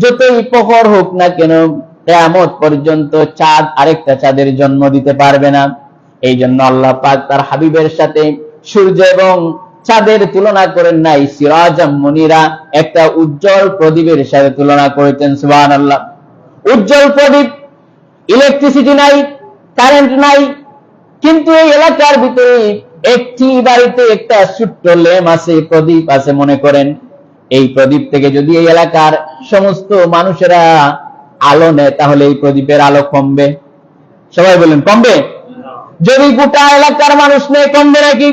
A: যতই প্রখর হোক না কেন, কিয়ামত পর্যন্ত চাঁদ আরেকটা চাঁদের জন্ম দিতে পারবে না। এই জন্য আল্লাহ পাক তার হাবিবের সাথে সূর্য এবং চাঁদের তুলনা করেন নাই, সিরাজাম মুনীরা, একটা উজ্জ্বল প্রদীপের সাথে তুলনা করেছেন। সুবহানাল্লাহ। উজ্জ্বল প্রদীপ, ইলেকট্রিসিটি নাই, কারেন্ট নাই, কিন্তু এই এলাকার ভিতরে একটি বাড়িতে একটা ছোট্ট ল্যাম্প আছে, প্রদীপ আছে মনে করেন। এই প্রদীপ থেকে যদি এই এলাকার সমস্ত মানুষেরা আলো নেয়, তাহলে এই প্রদীপের আলো কমবে? সবাই বলেন কমবে? যদি গোটা এলাকার মানুষ নেয়, কমবে নাকি?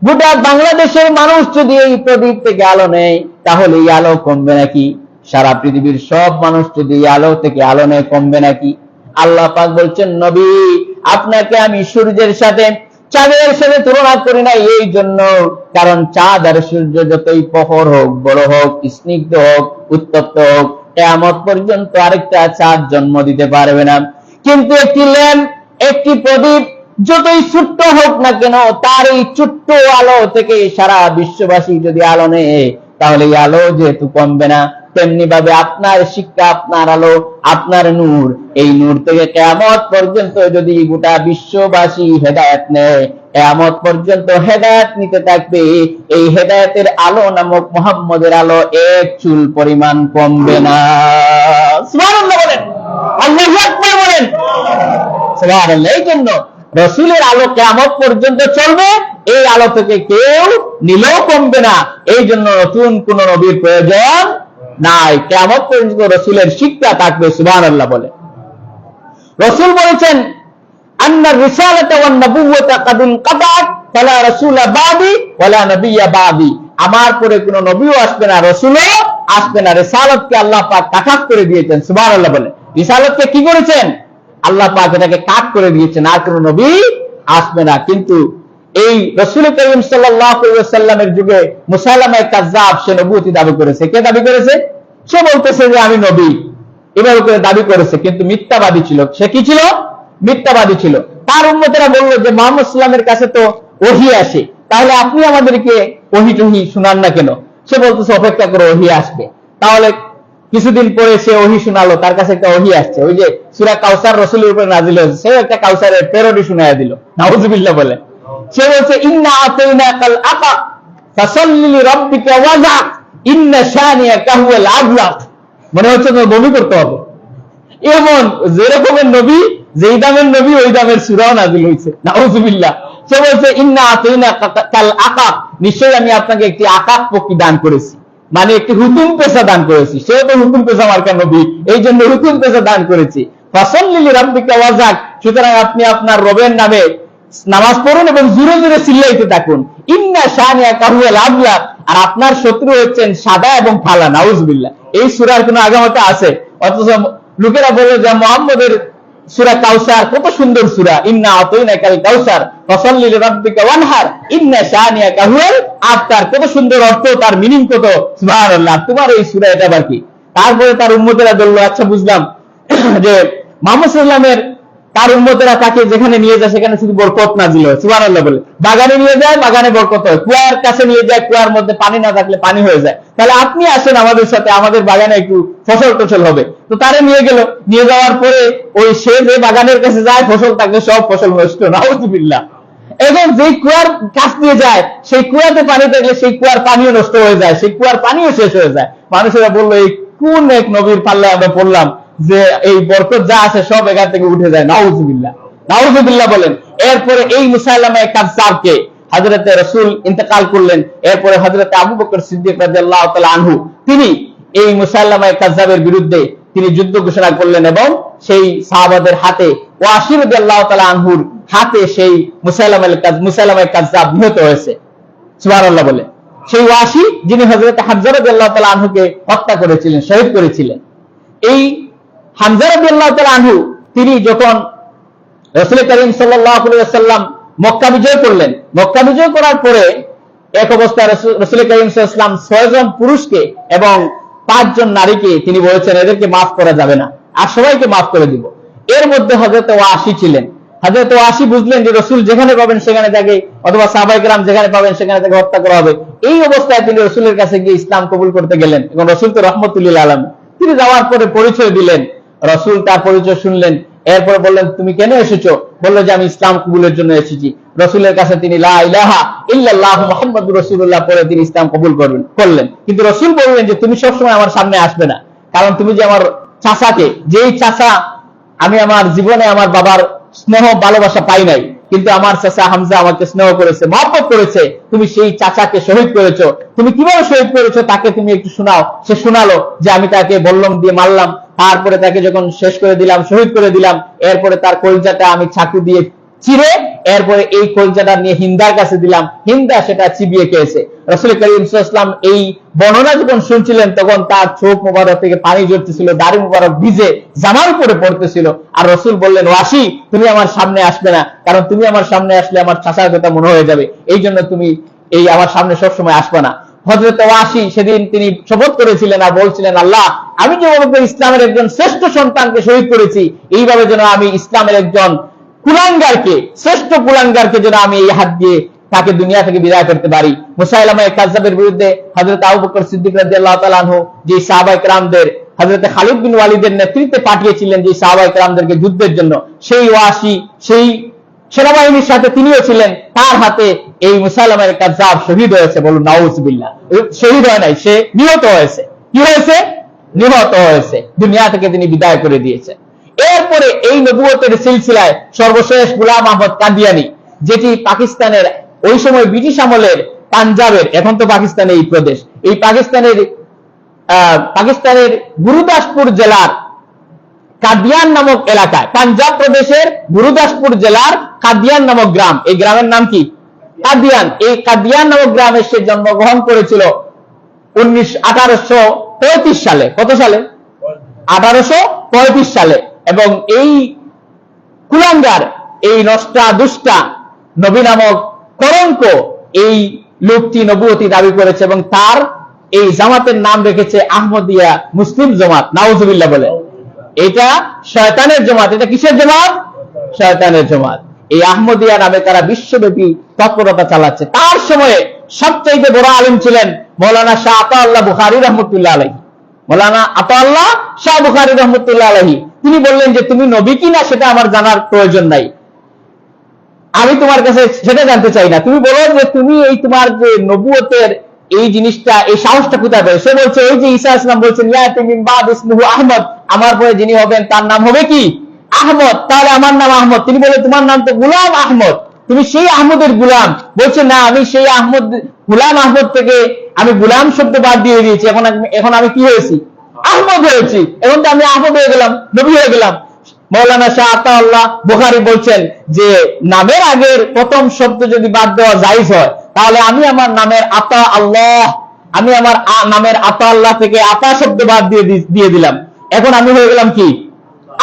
A: গোটা বাংলাদেশের মানুষ যদি এই প্রদীপ থেকে আলো নেয়, তাহলে এই আলো কমবে নাকি? সারা পৃথিবীর সব মানুষ যদি এই আলো থেকে আলো নেয়, কমবে নাকি? আল্লাহ পাক বলছেন, নবী আপনাকে আমি সূর্যের সাথে চাঁদের সাথে তুলনা করি নাই, এই জন্য কারণ চাঁদ আর সূর্য যতই প্রখর হোক, বড় হোক, স্নিগ্ধ হোক, উত্তপ্ত হোক, কিয়ামত পর্যন্ত আরেকটা চাঁদ জন্ম দিতে পারবে না। কিন্তু একটি ল্যাম্প, একটি প্রদীপ যতই ছোট্ট হোক না কেন, তার এই ছোট্ট আলো থেকে সারা বিশ্ববাসী যদি আলো নেয়, তাহলে এই আলো যেহেতু কমবে না, তেমনি ভাবে আপনার শিক্ষা, আপনার আলো, আপনার নূর, এই নূর থেকে কিয়ামত পর্যন্ত যদি গোটা বিশ্ববাসী হেদায়েত নেয়, কিয়ামত পর্যন্ত হেদায়েত নিতে থাকবে। এই হেদায়েতের আলো নামক মুহাম্মদের আলো এক চুল পরিমাণ কমবে না। সুবহানাল্লাহ বলেন, আল্লাহু আকবার বলেন, সুবহানাল্লাহ। এই জন্য রাসূলের আলো কিয়ামত পর্যন্ত চলবে, এই আলো থেকে কেউ নিলেও কমবে না। এই জন্য নতুন কোন নবীর প্রয়োজন নাই, কিয়ামত পর্যন্ত রাসূলের শিক্ষা থাকবে। সুবহানাল্লাহ বলে। রাসূল বলেছেন, আন্না রিসালাতা ওয়ান নবুওয়াতা কাদ ইনকাতাত ফালা রাসূলা বাদি ওয়ালা নবিয়্যা বাদি। আমার পরে কোনো নবীও আসবে না, রাসূলও আসবে না। রিসালাতকে আল্লাহ পাক কাট করে দিয়েছেন। সুবহানাল্লাহ বলে। রিসালাতকে কি করেছেন? আল্লাহ পাক এটাকে কাট করে দিয়েছেন, আর কোনো নবী আসবে না। কিন্তু এই রাসূল করিম সাল্লাল্লাহু আলাইহি ওয়াসাল্লামের যুগে মুসাইলামা কাযযাব সে নবুয়তি দাবি করেছে। কে দাবি করেছে? সে বলতেছে যে আমি নবী, এভাবে করে দাবি করেছে, কিন্তু মিথ্যাবাদী ছিল। সে কি ছিল? মিথ্যাবাদী ছিল। তার উম্মতেরা বলল যে মুহাম্মদ সাল্লাল্লাহু আলাইহি ওয়াসাল্লামের কাছে তো ওহী আসে, তাহলে আপনি আমাদেরকে ওহী টহী শোনান না কেন? সে বলতেছে অপেক্ষা করো, ওহী আসবে। তাহলে কিছুদিন পরে সে ওহী শোনালো, তার কাছে একটা ওহী আসছে, ওই যে সূরা কাউসার রাসূলের উপরে নাযিল হয়েছে, সে একটা কাউসারের প্যারোডি শোনায়া দিল। নাউযুবিল্লাহ বলে। সে বলছে ইন্না আতাইনাকাল আকা ফাসাল্লি লিরাব্বিকা ওয়াজআক ইন্না শানিয়াকা হুয়াল আবলাক। মনে হচ্ছে তো নবী করতে হবে। এমন যেরকমের নবী, যেই দামের নবী ওই দামের সূরাও নাযিল হয়েছে। নাউযুবিল্লাহ। সে বলছে ইন্না আতাইনাকাল আকা, নিশ্চয়ই আমি আপনাকে একটি আকাক পক্ষী দান করেছি, মানে একটি হুকুম পেশা দান করেছি। সে তো হুকুম পেশা মার্কা নবী, এই জন্য হুকুম পেশা দান করেছি। ফাসাল্লি লিরাব্বিকা ওয়াজআক, সুতরাং আপনি আপনার রবের নামে নামাজ পড়ুন এবং জোরে জোরে চিল্লাইতে থাকুন। ইন্না শানিয়াকা হুয়াল আবলাক, আর আপনার শত্রু হচ্ছেন সাদা এবং কালা। নাউযুবিল্লাহ। এই সূরার কোনো আগামাতা আছে? অথচ লোকেরা বলে যে মুহাম্মদের সূরা কাউসার কত সুন্দর সূরা, ইন্না আতাইনাকাল কাউসার ফাসাল্লি লিরাব্বিকা ওয়ানহার ইন্না শানিয়াকা হুয়াল আবতার। কত সুন্দর অর্থ, তার মিনিং কত। সুবহানাল্লাহ। তোমার এই সূরা এটা আবার কি? তারপরে তার উম্মতেরা বলল, আচ্ছা বুঝলাম যে মুহাম্মদ সাল্লাল্লাহু আলাইহি ওয়াসাল্লামের তার উম্মতেরা তাকে যেখানে নিয়ে যায় সেখানে শুধু বরকত নাযিল হয়। সুবহানাল্লাহ বলে। বাগানে নিয়ে যায়, বাগানে বরকত হয়। কুয়ার কাছে নিয়ে যায়, কুয়ার মধ্যে পানি না থাকলে পানি হয়ে যায়। তাহলে আপনি আসেন আমাদের সাথে, আমাদের বাগানে একটু ফসল টসল হবে। তো তারে নিয়ে গেল, নিয়ে যাওয়ার পরে ওই সে যে বাগানের কাছে যায়, ফসল থাকলে সব ফসল নষ্ট। নাউযুবিল্লাহ। এবং যে কুয়ার কাছ দিয়ে যায়, সেই কুয়াতে পানি থাকলে সেই কুয়ার পানিও নষ্ট হয়ে যায়, সেই কুয়ার পানিও শেষ হয়ে যায়। মানুষেরা বললো, এই কোন এক নবীর পাল্লায় আমরা পড়লাম যে এই বরকত যা আছে সব এখান থেকে উঠে যায়। নাউযুবিল্লাহ। নাউযুবিল্লাহ বলেন। এরপরে এই মুসাইলামা কাযযাবকে হযরতে রাসূল ইন্তেকাল করলেন। এরপরে হযরতে আবু বকর সিদ্দিক রাদিয়াল্লাহু তাআলা আনহু তিনি এই মুসাইলামা কাযযাবের বিরুদ্ধে তিনি যুদ্ধ ঘোষণা করলেন এবং সেই সাহাবাদের হাতে ওয়াসি রাদিয়াল্লাহু তাআলা আনহুর হাতে সেই মুসাইলামা কাযযাব নিহত হয়েছে। সুবহানাল্লাহ বলে। সেই ওয়াসি যিনি হযরতে হামজা রাদিয়াল্লাহু তাআলা আনহুকে হত্যা করেছিলেন, শহীদ করেছিলেন। এই হামজা রাদিয়াল্লাহু তাআলা আনহু তিনি যখন রাসূল করিম সাল্লাল্লাহু আলাইহি ওয়াসাল্লাম মক্কা বিজয় করলেন, মক্কা বিজয় করার পরে এক অবস্থায় রাসূল করিম সাল্লাল্লাহু আলাইহি ওয়াসাল্লাম 6 জন পুরুষকে এবং 5 জন নারীকে তিনি বলেছেন এদেরকে মাফ করা যাবে না, আর সবাইকে মাফ করে দিব। এর মধ্যে হযরত ওয়াসি ছিলেন। হযরত ওয়াসি বুঝলেন যে রাসূল যেখানে পাবেন সেখানে তাকে, অথবা সাহাবায়ে কেরাম যেখানে পাবেন সেখানে তাকে হত্যা করা হবে। এই অবস্থায় তিনি রাসূলের কাছে গিয়ে ইসলাম কবুল করতে গেলেন এবং রাসূল তো রাহমাতুল লিল আলামিন। তিনি যাওয়ার পরে পরিচয় দিলেন, রাসূল তার পরিচয় শুনলেন। এরপর বললেন, তুমি কেন এসেছো? বলল যে আমি ইসলাম কবুলের জন্য এসেছি। রাসূলের কাছে তিনি লা ইলাহা ইল্লাল্লাহ মুহাম্মাদুর রাসূলুল্লাহ পড়ে তিনি ইসলাম কবুল করলেন। কিন্তু রাসূল বললেন যে তুমি সবসময় আমার সামনে আসবে না, কারণ তুমি যে আমার চাচাকে, যেই চাচা আমি আমার জীবনে আমার বাবার স্নেহ ভালোবাসা পাই নাই, কিন্তু আমার চাচা হামজা আমাকে স্নেহ করেছে, মহব্বত করেছে, তুমি সেই চাচাকে শহীদ করেছো। তুমি কিভাবে শহীদ করেছো তাকে তুমি একটু শোনাও। সে শোনালো যে আমি তাকে বল্লম দিয়ে মারলাম, তারপরে তাকে যখন শেষ করে দিলাম, শহীদ করে দিলাম, এরপরে তার কলিজাটা আমি চাকু দিয়ে চিরে এরপরে এই কলিজাটা নিয়ে হিন্দার কাছে দিলাম, হিন্দা সেটা চিবিয়ে খেয়েছে। রাসূল করিম সাল্লাল্লাহু আলাইহি ওয়াসাল্লাম এই বর্ণনা যখন শুনছিলেন তখন তার চোখ মোবারক থেকে পানি ঝরতেছিল, দাড়ি মোবারক ভিজে জামার উপরে পড়তেছিল। আর রাসূল বললেন, ওয়াসি তুমি আমার সামনে আসবে না, কারণ তুমি আমার সামনে আসলে আমার চাচার কথা মনে হয়ে যাবে, এই জন্য তুমি এই আমার সামনে সবসময় আসবে না। হযরত ওয়াসি সেদিন তিনি শপথ করেছিলেন আর বলছিলেন, আল্লাহ আমি যেভাবে ইসলামের একজন শ্রেষ্ঠ সন্তানকে শহীদ করেছি, এইভাবে যেন আমি ইসলামের একজন কুলাঙ্গারকে, শ্রেষ্ঠ কুলাঙ্গারকে যেন আমি এই হাত দিয়ে তাকে দুনিয়া থেকে বিদায় করতে পারি। মুসাইলামা কাযযাবের বিরুদ্ধে হযরত আবু বকর সিদ্দিক রাদিয়াল্লাহু তাআলা আনহু যে সাহাবায়ে কেরামদের হযরত খালিদ বিন ওয়ালিদের নেতৃত্বে পাঠিয়েছিলেন যে সাহাবায়ে কেরামদেরকে যুদ্ধের জন্য, সেই ওয়াসি, সেই সেনাবাহিনীর সাথে তিনিও ছিলেন, তার হাতে এই মুসাইলামা কাযযাব শহীদ হয়েছে। বলুন নাউজুবিল্লাহ। শহীদ হয় নাই, সে নিহত হয়েছে। কি হয়েছে? নিহত হয়েছে। দুনিয়া থেকে তিনি বিদায় করে দিয়েছেন। এরপরে এই নবুয়তের সিলসিলায় সর্বশেষ গোলাম আহমদ কাদিয়ানী, যেটি পাকিস্তানের ওই সময় ব্রিটিশ আমলের পাঞ্জাবের, এখন তো পাকিস্তানের এই প্রদেশ, এই পাকিস্তানের গুরুদাসপুর জেলার কাদিয়ান নামক এলাকায়, পাঞ্জাব প্রদেশের গুরুদাসপুর জেলার কাদিয়ান নামক গ্রাম, এই গ্রামের নাম কি? কাদিয়ান। এই কাদিয়ান নামক গ্রামে সে জন্মগ্রহণ করেছিল 1835 সালে। কত সালে? 1835 সালে। এবং এই কুলাঙ্গার, এই নষ্টা দুষ্টা নবী নামক কলঙ্ক, এই লোকটি নবুয়তি দাবি করেছে এবং তার এই জামাতের নাম রেখেছে আহমদিয়া মুসলিম জামাত। নাউজুবিল্লাহ বলে। এটা শয়তানের জামাত। এটা কিসের জামাত? শয়তানের জামাত। এই আহমদিয়া নামে তারা বিশ্বব্যাপী তৎপরতা চালাচ্ছে। তার সময়ে সবচেয়ে বড় আলেম ছিলেন মৌলানা শাহ আতাউল্লাহ বুখারী রহমতুল্লাহ আলাইহি। মৌলানা আতাউল্লাহ শাহ বুখারী রহমতুল্লাহ আলাইহি তিনি বললেন যে তুমি নবী কিনা সেটা আমার জানার প্রয়োজন নাই, আমি তোমার কাছে সেটা জানতে চাই না, তুমি বলো যে তুমি এই তোমার যে নবুয়তের এই জিনিসটা, এই সাহসটা কোথায় পেলে? সে বলছে ওই যে ঈসা ইসলাম বলছেন ইয়াতি মিন বাদ ইসমুহু আহমদ, আমার পরে যিনি হবেন তার নাম হবে কি? আহমদ। তাহলে আমার নাম আহমদ। তিনি বলে তোমার নাম তো গোলাম আহমদ, তুমি সেই আহমদের গোলাম। বলছে না, আমি সেই আহমদ, গোলাম আহমদ থেকে আমি গোলাম শব্দ বাদ দিয়ে দিয়েছি, এখন আমি কি হয়েছি? আহমদ হয়েছি। এখন তো আমি আহমদ হয়ে গেলাম, নবী হয়ে গেলাম। মৌলানা শাহ আতাউল্লাহ বুখারী বলছেন যে নামের আগের প্রথম শব্দ যদি বাদ দেওয়া জায়েজ হয়, তাহলে আমি আমার নামের আতা আল্লাহ, আমি আমার নামের আতা আল্লাহ থেকে আতা শব্দ বাদ দিয়ে দিলাম। এখন আমি হয়ে গেলাম কি?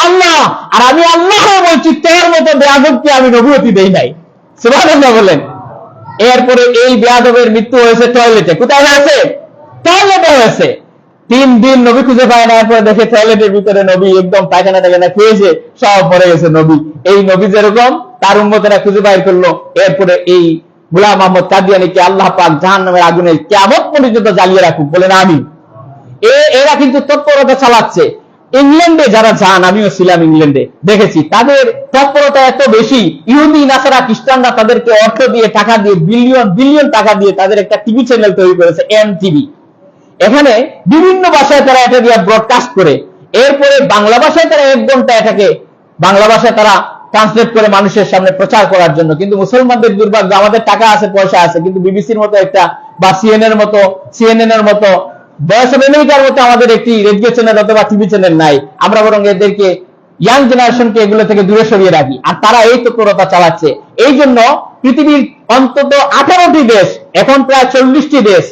A: আল্লাহ। আর আমি আল্লাহ বলছি, তোর মতো বেয়াদবকে আমি নবুয়তি দেই নাই। সুবহানাল্লাহ বলেন। এরপরে এই বেয়াদবের মৃত্যু হয়েছে টয়লেটে। কোথায় হয়েছে? টয়লেটে হয়েছে। 3 দিন নবী খুঁজে পায় না। এরপরে দেখে টয়লেটের ভিতরে নবী একদম পায়খানা টায়খানা খেয়েছে, সব পড়ে গেছে নবী। এই নবী যেরকম তার উম্মতেরা খুঁজে বাইর করলো। এরপরে এই গোলাম আহমদ কাদিয়ানীকে আল্লাহ পাক জাহান্নামের আগুনে কিয়ামত পর্যন্ত জ্বালিয়ে রাখুক, বলেন আমিন। এরা কিন্তু তৎপরতা চালাচ্ছে। ইংল্যান্ডে যারা যান, আমিও ছিলাম ইংল্যান্ডে, দেখেছি তাদের তৎপরতা এত বেশি। ইহুদি নাসারা খ্রিস্টানরা তাদেরকে অর্থ দিয়ে, টাকা দিয়ে, বিলিয়ন বিলিয়ন টাকা দিয়ে তাদের একটা টিভি চ্যানেল তৈরি করেছে, এমটিভি। এখানে বিভিন্ন ভাষায় তারা এটা দিয়ে ব্রডকাস্ট করে। এরপরে বাংলা ভাষায় তারা 1 ঘন্টা এটাকে বাংলা ভাষায় তারা ট্রান্সলেট করে মানুষের সামনে প্রচার করার জন্য। কিন্তু মুসলমানদের দুর্ভাগ্য, আমাদের টাকা আছে, পয়সা আছে, কিন্তু বিবিসির মতো একটা বা সিএনএন এর মতো ভয়েস অফ আমেরিকার মতো আমাদের একটি রেডিও চ্যানেল অথবা টিভি চ্যানেল নাই। আমরা বরং এদেরকে, ইয়াং জেনারেশনকে এগুলো থেকে দূরে সরিয়ে রাখি। আর তারা এই তৎপরতা চালাচ্ছে। এই জন্য পৃথিবীর অন্তত 18টি দেশ, এখন প্রায় 40টি দেশ,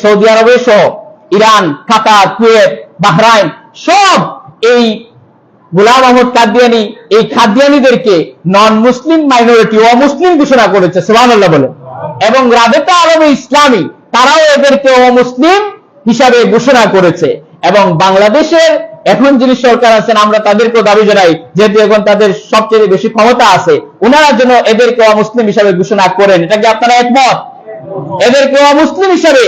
A: সৌদি আরবের সহ ইরান, কাতার, কুয়েত, বাহরাইন, সব এই গোলাম আহমদ কাদিয়ানী, এই কাদিয়ানীদেরকে নন মুসলিম মাইনরিটি, অমুসলিম ঘোষণা করেছে। সুবহানাল্লাহ বলে। এবং রাবেতা আরবে ইসলামী তারাও এদেরকে অমুসলিম হিসাবে ঘোষণা করেছে। এবং বাংলাদেশের এখন যিনি সরকার আছেন, আমরা তাদেরকেও দাবি জানাই, যেহেতু এখন তাদের সবচেয়ে বেশি ক্ষমতা আছে, ওনারা যেন এদেরকে অমুসলিম হিসাবে ঘোষণা করেন। এটা কি আপনারা একমত? এদেরকে অমুসলিম হিসাবে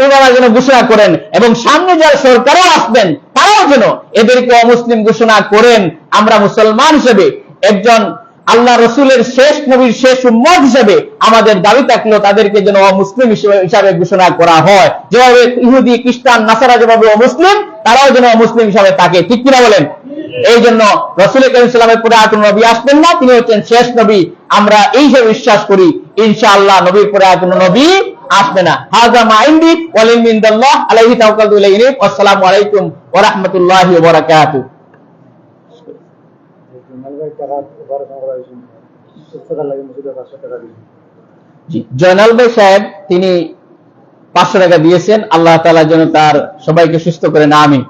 A: ওনারা যেন ঘোষণা করেন, এবং সামনে যারা সরকারও আসবেন তারাও যেন এদেরকে অমুসলিম ঘোষণা করেন। আমরা মুসলমান হিসেবে, একজন আল্লাহ রসুলের শেষ নবীর শেষ উম্মত হিসেবে আমাদের দাবি থাকলেও তাদেরকে যেন অমুসলিম হিসাবে ঘোষণা করা হয়। যেভাবে ইহুদি, খ্রিস্টান, নাসারা যেভাবে অমুসলিম, তারাও যেন অমুসলিম হিসাবে থাকে। ঠিক কিনা বলেন? এই জন্য রাসূল কারীম সাল্লাল্লাহু আলাইহি ওয়াসাল্লামের পরে আর কোন নবী আসবেন না, তিনি হচ্ছেন শেষ নবী। আমরা এই হিসেবে বিশ্বাস করি। ইনশাআল্লাহ নবীর পরে আর কোন নবী আসবে না। হাযা মা ইনদি ওয়াল ইলমু ইনদাল্লাহ আলাইহি তাওয়াক্কালতু ইলাইহি। আসসালামু আলাইকুম ওয়া রাহমাতুল্লাহি ওয়া বারাকাতুহু। জয়নাল ভাই সাহেব তিনি 500 টাকা দিয়েছেন। আল্লাহ তাআলা যেন তার সবাইকে সুস্থ করেন, আমিন।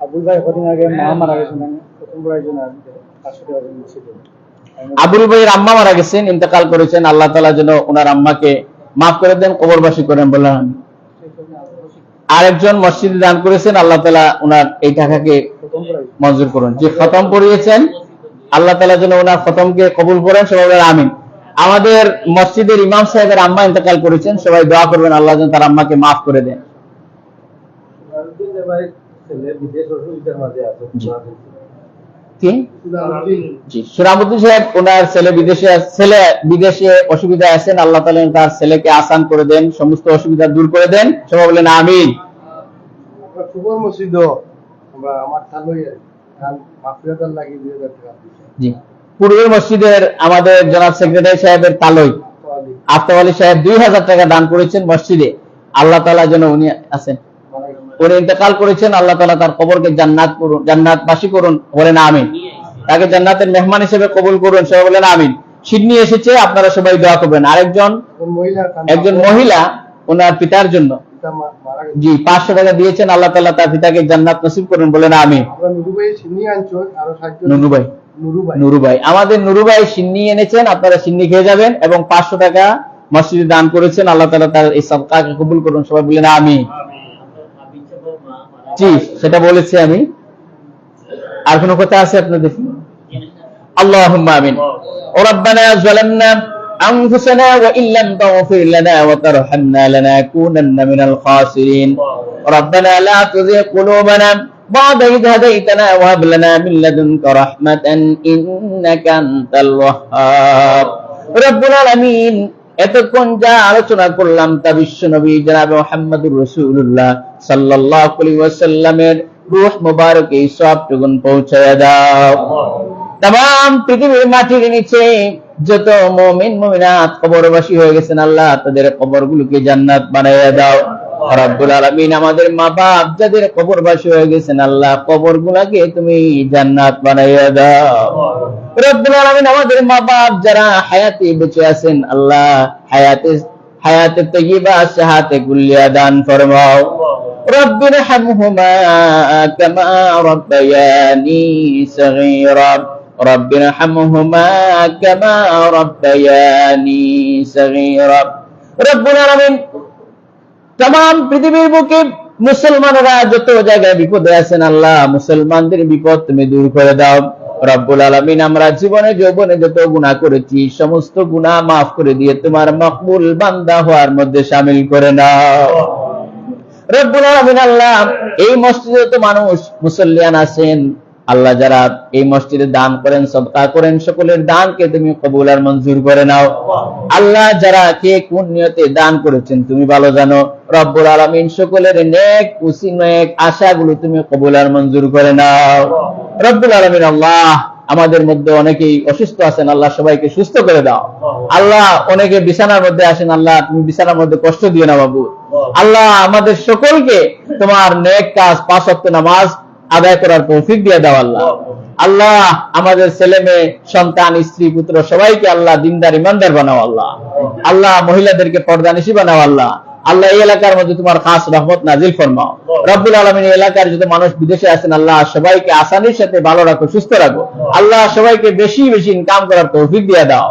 B: আবুল ভাই কদিন আগে মা মারা গেছেন, প্রথম বড় একজন 500 টাকা দিয়েছিল।
A: আবুল ভাইয়ের আম্মা মারা গেছেন, ইন্তেকাল করেছেন। আল্লাহ তাআলা যেন ওনার আম্মাকে মাফ করে দেন, কবরবাসী করেন বলেন আমি। আরেকজন মসজিদে দান করেছেন, আল্লাহ তাআলা ওনার এই টাকাকে মঞ্জুর করুন। যে খতম পড়িয়েছেন, আল্লাহ তাআলা যেন ওনার খতমকে কবুল করেন, সবাই বলেন আমিন। আমাদের মসজিদের ইমাম সাহেবের আম্মা ইন্তেকাল করেছেন, সবাই দোয়া করবেন আল্লাহ যেন তার আম্মাকে মাফ করে দেন। কি? জি, সুরামুদ্দিন সাহেব ওনার ছেলে বিদেশে অসুবিধা আছেন, আল্লাহ তাআলা তার ছেলেকে আসান করে দেন, সমস্ত অসুবিধা দূর করে দেন, সবাই বলেন আমিন। জি, পূর্বের মসজিদের আমাদের জনাব সেক্রেটারি সাহেবের তালই আফতাব আলী সাহেব 2000 টাকা দান করেছেন মসজিদে, আল্লাহ তাআলা যেন উনি আছেন, উনি ইন্তেকাল করেছেন, আল্লাহ তাআলা তার কবরকে জান্নাতবাসী করুন, বলেন আমিন। তাকে জান্নাতের মেহমান হিসেবে কবুল করুন, সবাই বলেন আমিন। সিডনি এসেছে, আপনারা সবাই দোয়া করবেন। একজন মহিলা ওনার পিতার জন্য জি 500 টাকা দিয়েছেন, আল্লাহ তাআলা তার পিতাকে জান্নাত নসিব করুন, বলেন আমিন। নুরু ভাই, আমাদের নুরু ভাই সিন্নি এনেছেন, আপনারা সিন্নি খেয়ে যাবেন, এবং 500 টাকা মসজিদে দান করেছেন, আল্লাহ তাআলা তার এই সদকাকে কবুল করুন, সবাই বলেন আমিন। জি, সেটা বলেছি আমি। আর কোনো কথা আছে আপনাদের? আল্লাহুম্মা আমিন। রাব্বানা যালামনা আনফুসানা ওয়া ইল্লাম তাগফির লানা ওয়া তারহামনা লানাকুনান্না মিনাল খাসিরিন। রাব্বানা লা তুযিগ কুলুবানা বা'দা ইয হাদাইতানা ওয়া হাব লানা মিন লাদুনকা রাহমাতান ইন্নাকা আনতাল ওয়াহ্হাব। রব্বুল আলামিন, এতক্ষণ যা আলোচনা করলাম তা বিশ্ব নবী জনাবে মুহাম্মদুর রাসূলুল্লাহ সাল্লাল্লাহু আলাইহি ওয়াসাল্লামের রূহ মুবারকে সবটুকু পৌঁছায়া দাও। तमाम পৃথিবীর মাটির নিচে যত মুমিন মুমিনাত কবরবাসী হয়ে গেছেন, আল্লাহ তাদের কবরগুলোকে জান্নাত বানাইয়া দাও। রব্বুল আলামিন, আমাদের মা বাপ যাদের কবরবাসী হয়ে গেছেন, আল্লাহ কবরগুলোকে তুমি জান্নাত বানাইয়া দাও। রব্বুল আলামিন, আমাদের মা বাপ যারা হায়াতে বেঁচে আছেন, আল্লাহ হায়াতে তাইয়্যিবা সাহাতে কুল্লিয়া দান ফরমাও। রব্বিরহামহুমা কামা রাব্বায়ানি সগীরা। রব্বিরহামহুমা কামা রাব্বায়ানি সগীরা। রব্বুল আলামিন, तमाम পৃথিবীর বুকে মুসলমানরা যত জায়গায় বিপদে আছেন, আল্লাহ মুসলমানদের বিপদ তুমি দূর করে দাও। রব্বুল আলামিন, আমরা জীবনে যৌবনে যত গুনাহ করেছি, সমস্ত গুনাহ মাফ করে দিয়ে তোমার মকবুল বান্দা হওয়ার মধ্যে শামিল করে নাও। রব্বুল আলামিন, আল্লাহ এই মসজিদে তো মানুষ মুসল্লিয়ান আছেন, আল্লাহ যারা এই মসজিদে দান করেন, সদকা করেন, সকলের দানকে তুমি কবুল আর মঞ্জুর করে নাও। আল্লাহ যারা কে কোন নিয়তে দান করেছেন তুমি ভালো জানো। রব্বুল আলামিন, সকলের নেক আশাগুলো তুমি কবুল আর মঞ্জুর করে নাও। রব্বুল আলামিন, আল্লাহ আমাদের মধ্যে অনেকেই অসুস্থ আছেন, আল্লাহ সবাইকে সুস্থ করে দাও। আল্লাহ অনেকে বিছানার মধ্যে আসেন, আল্লাহ তুমি বিছানার মধ্যে কষ্ট দিও না বাবু। আল্লাহ আমাদের সকলকে তোমার নেক কাজ 5 ওয়াক্ত নামাজ আদায় করার তৌফিক দিয়ে দাও। আল্লাহ আমাদের ছেলে মেয়ে সন্তান স্ত্রী পুত্র সবাইকে আল্লাহ দিনদার ইমানদার বানাও। আল্লাহ মহিলাদেরকে পর্দানিশী বানাও। আল্লাহ এই এলাকার মধ্যে তোমার খাস রহমত নাজিল ফরমাও। রব্বুল আলামিন, এই এলাকার যত মানুষ বিদেশে আছেন, আল্লাহ সবাইকে আসানির সাথে ভালো রাখো, সুস্থ রাখো। আল্লাহ সবাইকে বেশি বেশি ইনকাম করার তৌফিক দিয়ে দাও।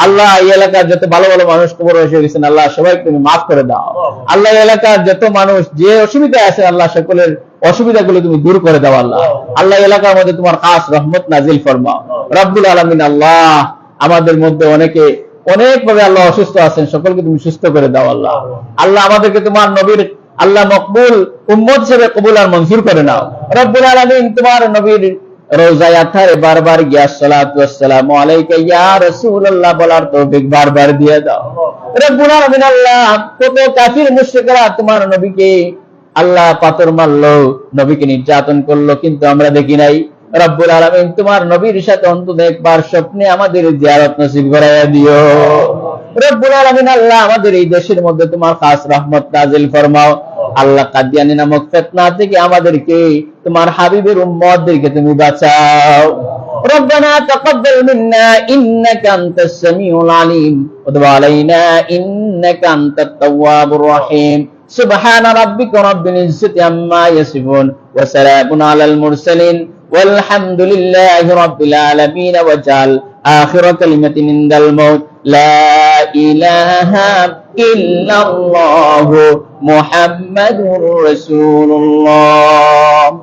A: আল্লাহ এই এলাকার যত ভালো ভালো মানুষ কবর হয়ে গেছেন, আল্লাহ সবাইকে তুমি মাফ করে দাও। আল্লাহ এই এলাকার যত মানুষ যে অসুবিধায় আছেন, আল্লাহ সকলের অসুবিধাগুলো তুমি দূর করে দাও। আল্লাহ এলাকার মধ্যে তোমার খাস রহমত নাজিল ফরমাও। রব্বুল আলামিন, আল্লাহ আমাদের মধ্যে অনেক ভাবে আল্লাহ অসুস্থ আছেন, সকলকে তুমি সুস্থ করে দাও। আল্লাহ আমাদেরকে তোমার নবীর আল্লাহ মকবুল উম্মত হিসেবে কবুল আর মঞ্জুর করে নাও। রব্বুল আলামিন, তোমার নবীর রোজায় আথারে বারবার গিয়া সালাতু ওয়াসসালামু আলাইকা ইয়া রাসূলুল্লাহ বলার তৌফিক বারবার দিয়ে দাও। রব্বুল আলামিন, আল্লাহ কত কাফির মুশরিকরা তোমার নবীকে আল্লাহ পাথর মারলো, নবীকে নির্যাতন করলো, কিন্তু আমরা দেখি নাই। রব্বুল আলামিন, তোমার নবীর সাথে অন্তত একবার স্বপ্নে আমাদের জিয়ারত নসিব করাইয়া দিও। রব্বুল আলামিন, আল্লাহ আমাদের এই দেশের মধ্যে তোমার খাস রহমত নাজিল ফরমাও। আল্লাহ কাদিয়ানী নামক ফিতনা থেকে আমাদেরকে তোমার হাবিবের উম্মতদেরকে তুমি বাঁচাও। ربنا تقبل منا إنك أنت السميع العليم وتب علينا إنك أنت التواب الرحيم سبحان ربك رب العزة عما يصفون وسلام على المرسلين والحمد لله رب العالمين واجعل آخر كلمة عند الموت لا إله إلا الله محمد رسول الله